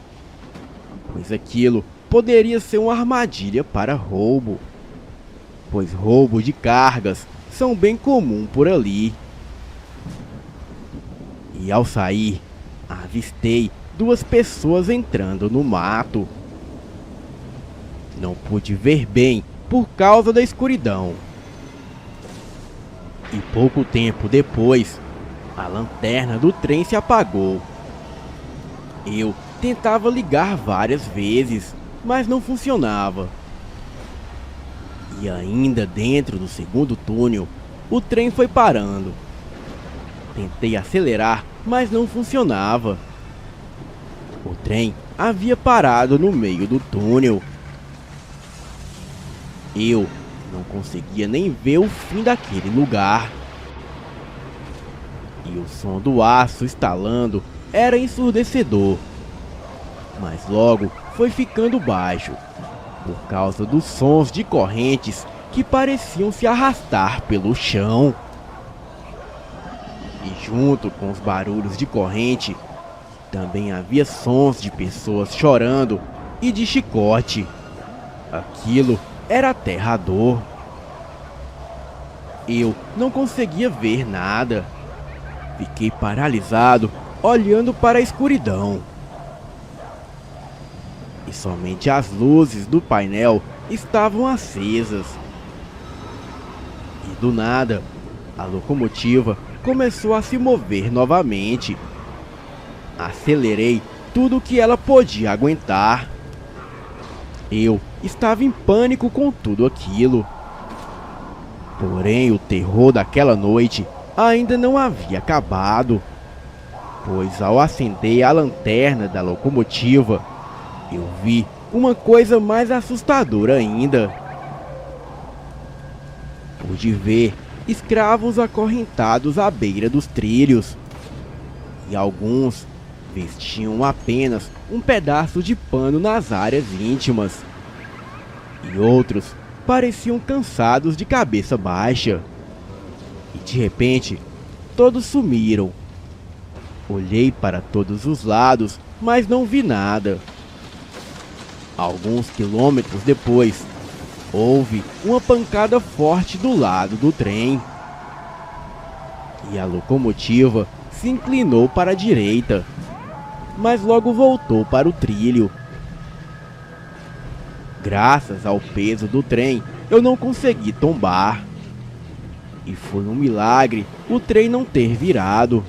pois aquilo poderia ser uma armadilha para roubo, pois roubo de cargas são bem comum por ali. E ao sair, avistei 2 pessoas entrando no mato. Não pude ver bem por causa da escuridão. E pouco tempo depois, a lanterna do trem se apagou. Eu tentava ligar várias vezes, mas não funcionava. E ainda dentro do segundo túnel, o trem foi parando. Tentei acelerar, mas não funcionava. O trem havia parado no meio do túnel. Eu não conseguia nem ver o fim daquele lugar. E o som do aço estalando era ensurdecedor. Mas logo foi ficando baixo, por causa dos sons de correntes que pareciam se arrastar pelo chão. E junto com os barulhos de corrente, também havia sons de pessoas chorando e de chicote. Aquilo era aterrador. Eu não conseguia ver nada. Fiquei paralisado, olhando para a escuridão. E somente as luzes do painel estavam acesas. E do nada, a locomotiva começou a se mover novamente. Acelerei tudo o que ela podia aguentar. Eu estava em pânico com tudo aquilo. Porém, o terror daquela noite ainda não havia acabado, pois ao acender a lanterna da locomotiva, eu vi uma coisa mais assustadora ainda. Pude ver escravos acorrentados à beira dos trilhos, e alguns vestiam apenas um pedaço de pano nas áreas íntimas, e outros pareciam cansados de cabeça baixa. E de repente, todos sumiram. Olhei para todos os lados, mas não vi nada. Alguns quilômetros depois, houve uma pancada forte do lado do trem, e a locomotiva se inclinou para a direita, mas logo voltou para o trilho. Graças ao peso do trem, eu não consegui tombar. E foi um milagre o trem não ter virado.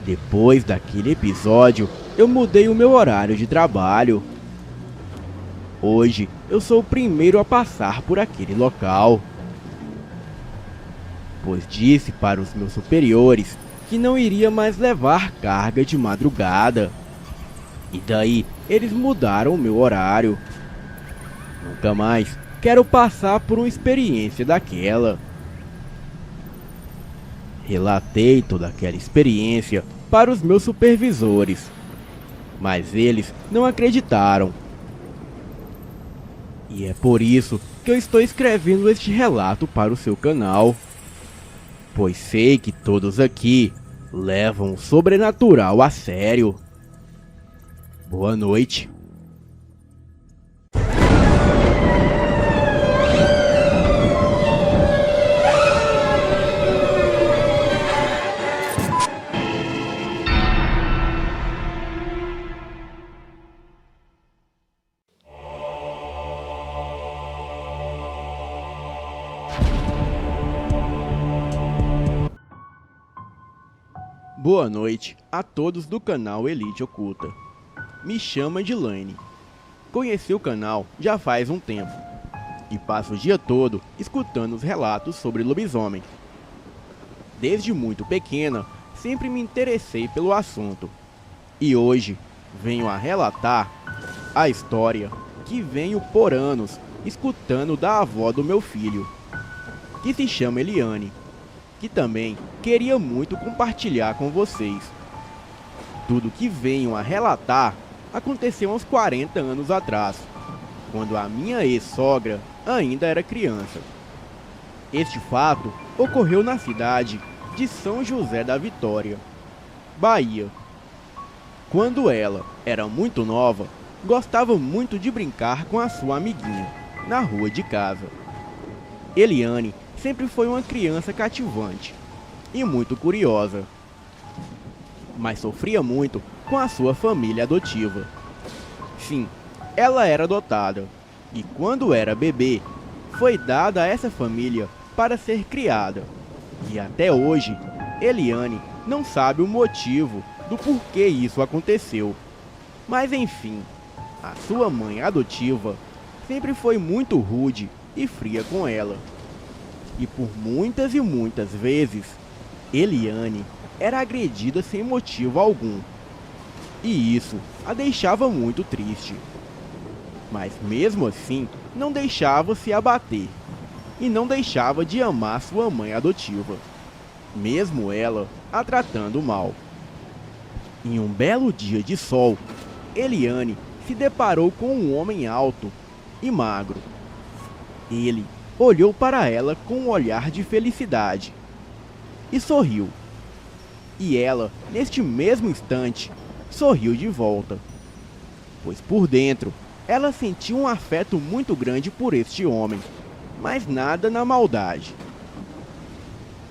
Depois daquele episódio, eu mudei o meu horário de trabalho. Hoje, eu sou o primeiro a passar por aquele local, pois disse para os meus superiores que não iria mais levar carga de madrugada. E daí, eles mudaram o meu horário. Nunca mais quero passar por uma experiência daquela. Relatei toda aquela experiência para os meus supervisores, mas eles não acreditaram. E é por isso que eu estou escrevendo este relato para o seu canal, pois sei que todos aqui levam o sobrenatural a sério. Boa noite. Boa noite a todos do canal Elite Oculta. Me chamo Edilane. Conheci o canal já faz um tempo e passo o dia todo escutando os relatos sobre lobisomem. Desde muito pequena, sempre me interessei pelo assunto e hoje venho a relatar a história que venho por anos escutando da avó do meu filho, que se chama Eliane, que também queria muito compartilhar com vocês. Tudo que venho a relatar aconteceu uns 40 anos atrás, quando a minha ex-sogra ainda era criança. Este fato ocorreu na cidade de São José da Vitória, Bahia. Quando ela era muito nova, gostava muito de brincar com a sua amiguinha na rua de casa. Eliane sempre foi uma criança cativante e muito curiosa, mas sofria muito com a sua família adotiva. Sim, ela era adotada e quando era bebê, foi dada a essa família para ser criada. E até hoje, Eliane não sabe o motivo do porquê isso aconteceu. Mas enfim, a sua mãe adotiva sempre foi muito rude e fria com ela. E por muitas e muitas vezes, Eliane era agredida sem motivo algum. E isso a deixava muito triste. Mas mesmo assim, não deixava se abater. E não deixava de amar sua mãe adotiva, mesmo ela a tratando mal. Em um belo dia de sol, Eliane se deparou com um homem alto e magro. Ele olhou para ela com um olhar de felicidade e sorriu. E ela, neste mesmo instante, sorriu de volta, pois por dentro ela sentiu um afeto muito grande por este homem, mas nada na maldade.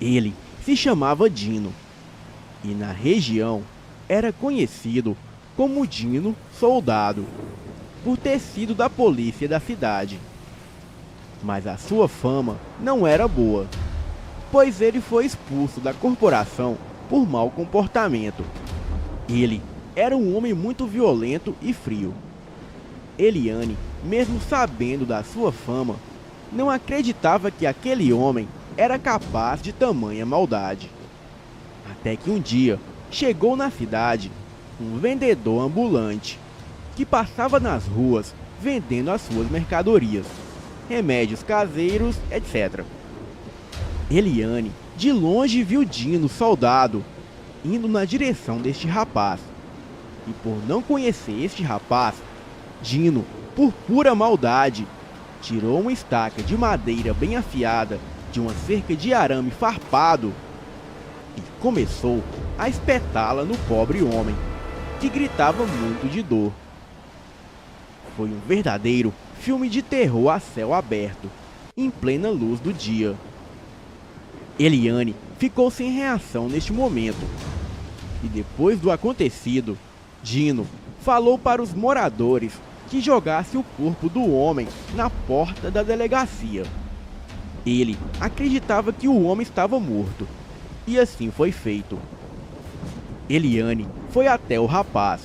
Ele se chamava Dino e na região era conhecido como Dino Soldado, por ter sido da polícia da cidade. Mas a sua fama não era boa, pois ele foi expulso da corporação por mau comportamento. Ele era um homem muito violento e frio. Eliane, mesmo sabendo da sua fama, não acreditava que aquele homem era capaz de tamanha maldade. Até que um dia chegou na cidade um vendedor ambulante que passava nas ruas vendendo as suas mercadorias, remédios caseiros, etc. Eliane de longe viu Dino, soldado, indo na direção deste rapaz. E por não conhecer este rapaz, Dino, por pura maldade, tirou uma estaca de madeira bem afiada de uma cerca de arame farpado e começou a espetá-la no pobre homem, que gritava muito de dor. Foi um verdadeiro filme de terror a céu aberto, em plena luz do dia. Eliane ficou sem reação neste momento, e depois do acontecido, Dino falou para os moradores que jogasse o corpo do homem na porta da delegacia. Ele acreditava que o homem estava morto, e assim foi feito. Eliane foi até o rapaz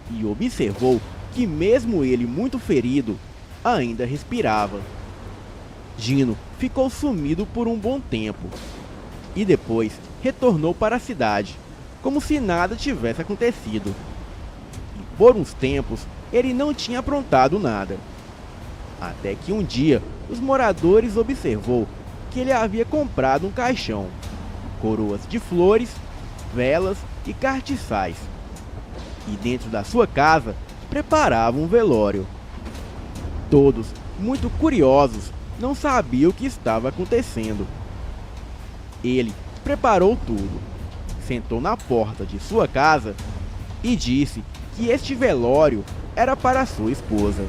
e observou que mesmo ele muito ferido, ainda respirava. Dino ficou sumido por um bom tempo e depois retornou para a cidade, como se nada tivesse acontecido. E por uns tempos ele não tinha aprontado nada. Até que um dia os moradores observou que ele havia comprado um caixão, coroas de flores, velas e castiçais. E dentro da sua casa preparava um velório. Todos, muito curiosos, não sabiam o que estava acontecendo. Ele preparou tudo, sentou na porta de sua casa e disse que este velório era para sua esposa,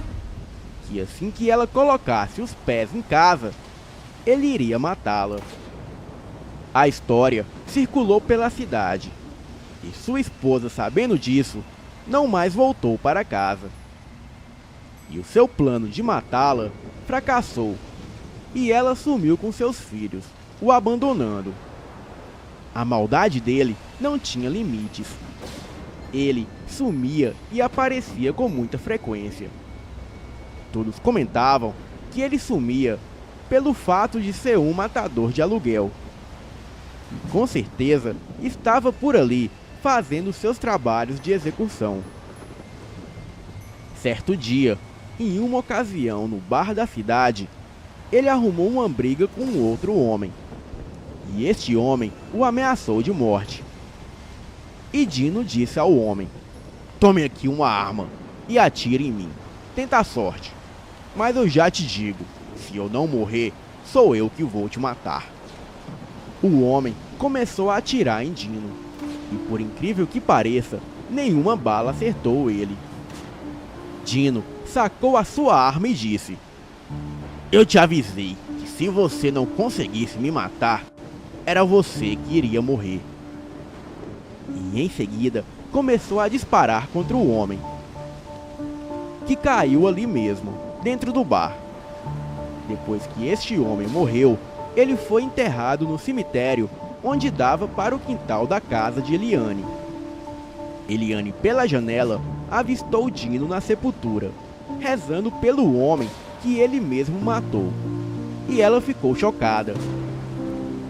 que assim que ela colocasse os pés em casa, ele iria matá-la. A história circulou pela cidade, e sua esposa, sabendo disso, não mais voltou para casa. E o seu plano de matá-la fracassou, e ela sumiu com seus filhos, o abandonando. A maldade dele não tinha limites. Ele sumia e aparecia com muita frequência. Todos comentavam que ele sumia pelo fato de ser um matador de aluguel. E com certeza estava por ali fazendo seus trabalhos de execução. Certo dia, em uma ocasião no bar da cidade, ele arrumou uma briga com outro homem. E este homem o ameaçou de morte. E Dino disse ao homem: "Tome aqui uma arma e atire em mim. Tenta a sorte. Mas eu já te digo, se eu não morrer, sou eu que vou te matar." O homem começou a atirar em Dino. E por incrível que pareça, nenhuma bala acertou ele. Dino sacou a sua arma e disse: "Eu te avisei que se você não conseguisse me matar, era você que iria morrer." E em seguida começou a disparar contra o homem, que caiu ali mesmo, dentro do bar. Depois que este homem morreu, ele foi enterrado no cemitério onde dava para o quintal da casa de Eliane. Eliane, pela janela, avistou Dino na sepultura, rezando pelo homem que ele mesmo matou. E ela ficou chocada.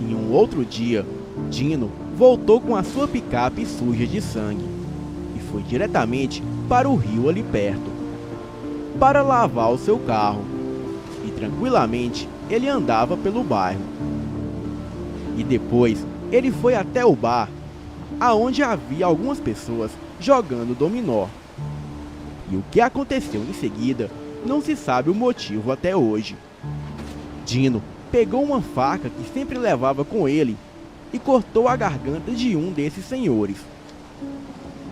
Em um outro dia, Dino voltou com a sua picape suja de sangue e foi diretamente para o rio ali perto, para lavar o seu carro. E tranquilamente ele andava pelo bairro. E depois ele foi até o bar, aonde havia algumas pessoas jogando dominó. E o que aconteceu em seguida, não se sabe o motivo até hoje. Dino pegou uma faca que sempre levava com ele e cortou a garganta de um desses senhores.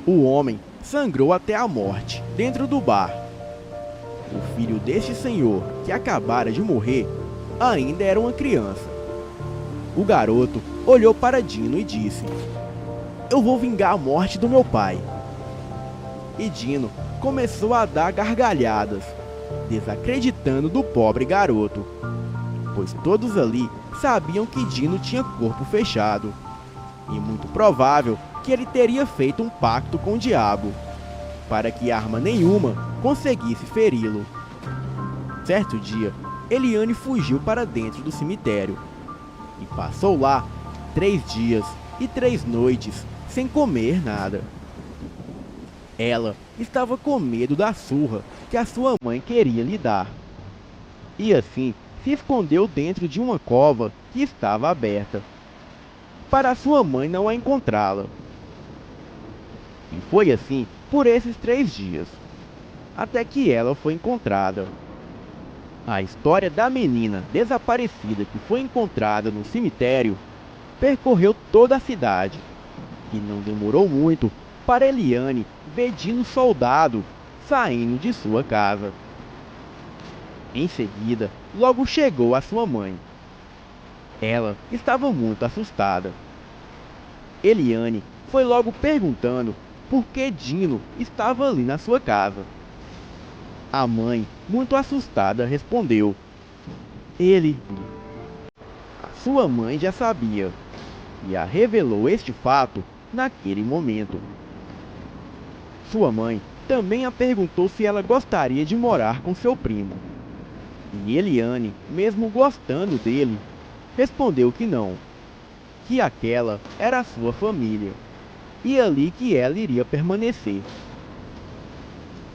O homem sangrou até a morte dentro do bar. O filho deste senhor, que acabara de morrer, ainda era uma criança. O garoto olhou para Dino e disse: "Eu vou vingar a morte do meu pai." E Dino começou a dar gargalhadas, desacreditando do pobre garoto, pois todos ali sabiam que Dino tinha corpo fechado, e muito provável que ele teria feito um pacto com o diabo, para que arma nenhuma conseguisse feri-lo. Certo dia, Eliane fugiu para dentro do cemitério e passou lá 3 dias e 3 noites sem comer nada. Ela estava com medo da surra que a sua mãe queria lhe dar, e assim se escondeu dentro de uma cova que estava aberta, para sua mãe não a encontrá-la. E foi assim por esses 3 dias, até que ela foi encontrada. A história da menina desaparecida que foi encontrada no cemitério percorreu toda a cidade, e não demorou muito para Eliane ver Dino Soldado saindo de sua casa. Em seguida, logo chegou a sua mãe. Ela estava muito assustada. Eliane foi logo perguntando por que Dino estava ali na sua casa. A mãe, muito assustada, respondeu: Ele. A sua mãe já sabia, e a revelou este fato naquele momento. Sua mãe também a perguntou se ela gostaria de morar com seu primo. E Eliane, mesmo gostando dele, respondeu que não, que aquela era a sua família, e ali que ela iria permanecer.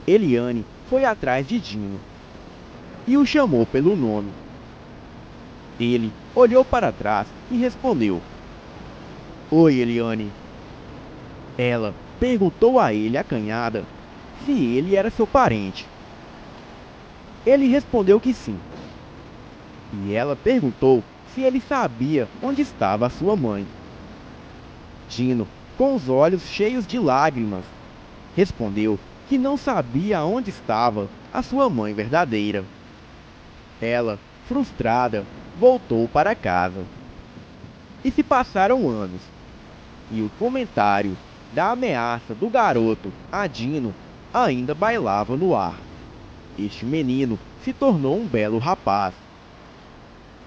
Eliane foi atrás de Dino e o chamou pelo nome. Ele olhou para trás e respondeu: Oi, Eliane. Ela perguntou a ele, acanhada, se ele era seu parente. Ele respondeu que sim. E ela perguntou se ele sabia onde estava a sua mãe. Dino, com os olhos cheios de lágrimas, respondeu que não sabia onde estava a sua mãe verdadeira. Ela, frustrada, voltou para casa. E se passaram anos, e o comentário da ameaça do garoto a Dino ainda bailava no ar. Este menino se tornou um belo rapaz.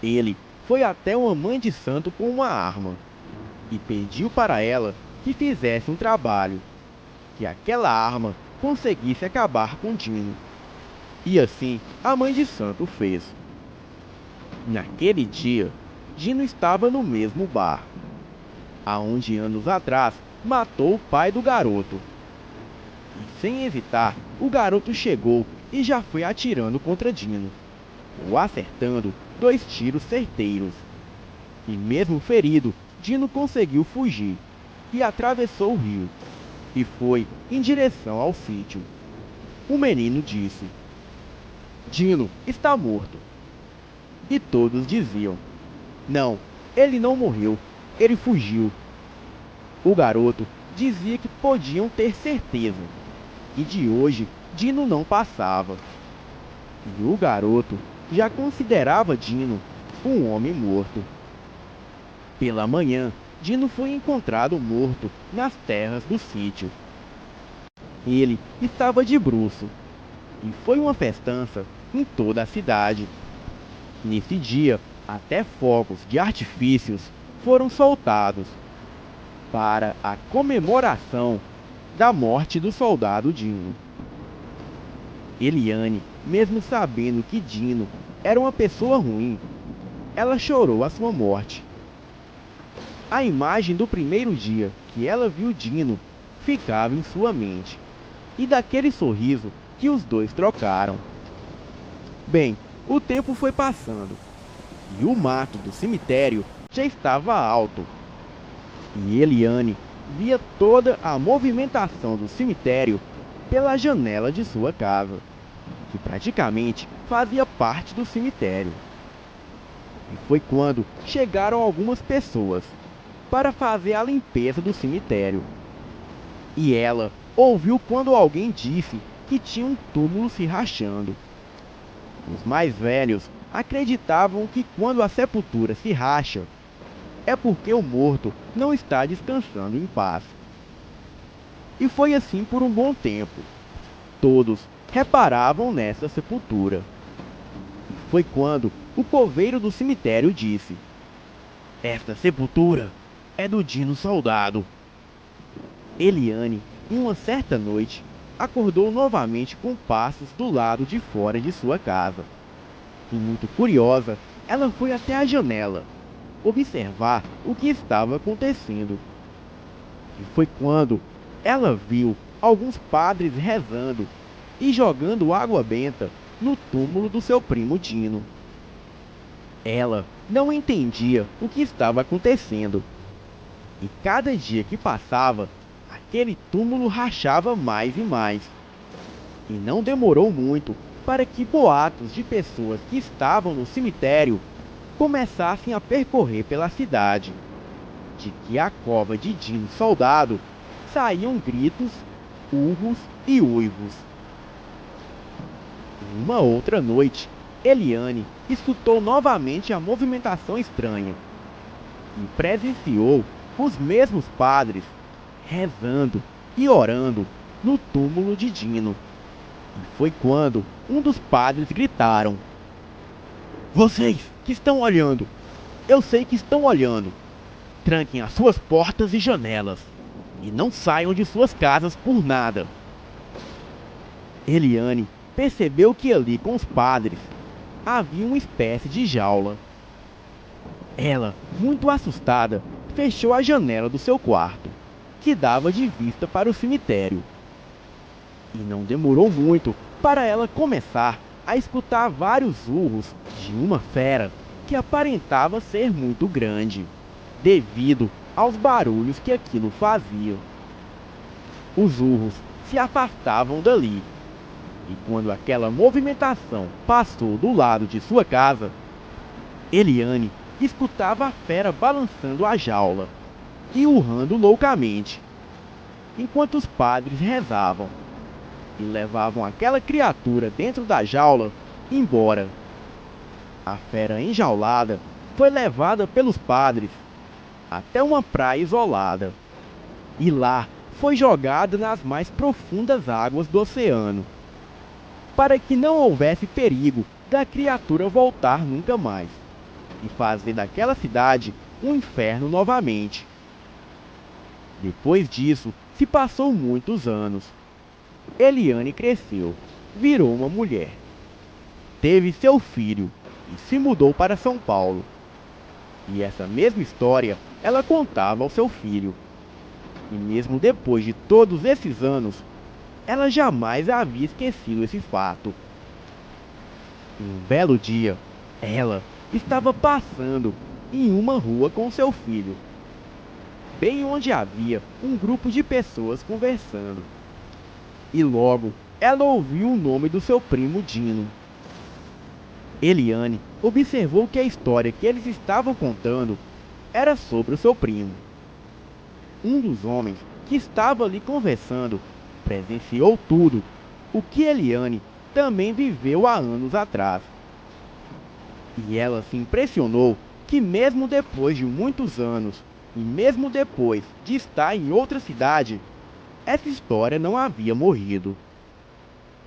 Ele foi até uma mãe de santo com uma arma e pediu para ela que fizesse um trabalho, que aquela arma conseguisse acabar com Dino. E assim a mãe de santo fez. Naquele dia, Dino estava no mesmo bar, aonde anos atrás matou o pai do garoto. E sem hesitar, o garoto chegou e já foi atirando contra Dino, o acertando 2 tiros certeiros. E mesmo ferido, Dino conseguiu fugir e atravessou o rio e foi em direção ao sítio. O menino disse: Dino está morto. E todos diziam: Não, ele não morreu, ele fugiu. O garoto dizia que podiam ter certeza, e de hoje Dino não passava. E o garoto já considerava Dino um homem morto. Pela manhã, Dino foi encontrado morto nas terras do sítio. Ele estava de bruço, e foi uma festança em toda a cidade. Nesse dia, até fogos de artifícios foram soltados para a comemoração da morte do soldado Dino. Eliane, mesmo sabendo que Dino era uma pessoa ruim, ela chorou a sua morte. A imagem do primeiro dia que ela viu Dino ficava em sua mente, e daquele sorriso que os dois trocaram. Bem, o tempo foi passando, e o mato do cemitério já estava alto. E Eliane via toda a movimentação do cemitério pela janela de sua casa, que praticamente fazia parte do cemitério. E foi quando chegaram algumas pessoas para fazer a limpeza do cemitério. E ela ouviu quando alguém disse que tinha um túmulo se rachando. Os mais velhos acreditavam que quando a sepultura se racha, é porque o morto não está descansando em paz. E foi assim por um bom tempo. Todos reparavam nessa sepultura. E foi quando o coveiro do cemitério disse: Esta sepultura é do Dino Soldado. Eliane, em uma certa noite, acordou novamente com passos do lado de fora de sua casa. E muito curiosa, ela foi até a janela, observar o que estava acontecendo. E foi quando ela viu alguns padres rezando e jogando água benta no túmulo do seu primo Dino. Ela não entendia o que estava acontecendo. E cada dia que passava, aquele túmulo rachava mais e mais. E não demorou muito para que boatos de pessoas que estavam no cemitério começassem a percorrer pela cidade, de que a cova de Dino Soldado saíam gritos, urros e uivos. Uma outra noite, Eliane escutou novamente a movimentação estranha e presenciou os mesmos padres rezando e orando no túmulo de Dino. E foi quando um dos padres gritaram: "Vocês que estão olhando, eu sei que estão olhando. Tranquem as suas portas e janelas e não saiam de suas casas por nada." Eliane percebeu que ali com os padres havia uma espécie de jaula. Ela, muito assustada, fechou a janela do seu quarto, que dava de vista para o cemitério. E não demorou muito para ela começar a escutar vários urros de uma fera que aparentava ser muito grande, devido aos barulhos que aquilo fazia. Os urros se afastavam dali, e quando aquela movimentação passou do lado de sua casa, Eliane escutava a fera balançando a jaula e urrando loucamente, enquanto os padres rezavam e levavam aquela criatura dentro da jaula embora. A fera enjaulada foi levada pelos padres até uma praia isolada e lá foi jogada nas mais profundas águas do oceano, para que não houvesse perigo da criatura voltar nunca mais e fazer daquela cidade um inferno novamente. Depois disso, se passou muitos anos. Eliane cresceu, virou uma mulher, teve seu filho e se mudou para São Paulo. E essa mesma história ela contava ao seu filho. E mesmo depois de todos esses anos, ela jamais havia esquecido esse fato. E um belo dia, ela estava passando em uma rua com seu filho, bem onde havia um grupo de pessoas conversando. E logo ela ouviu o nome do seu primo Dino. Eliane observou que a história que eles estavam contando era sobre o seu primo. Um dos homens que estava ali conversando presenciou tudo o que Eliane também viveu há anos atrás. E ela se impressionou que mesmo depois de muitos anos, e mesmo depois de estar em outra cidade, essa história não havia morrido.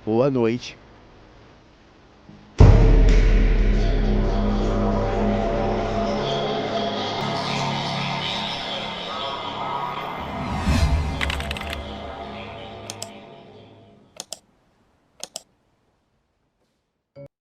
Boa noite.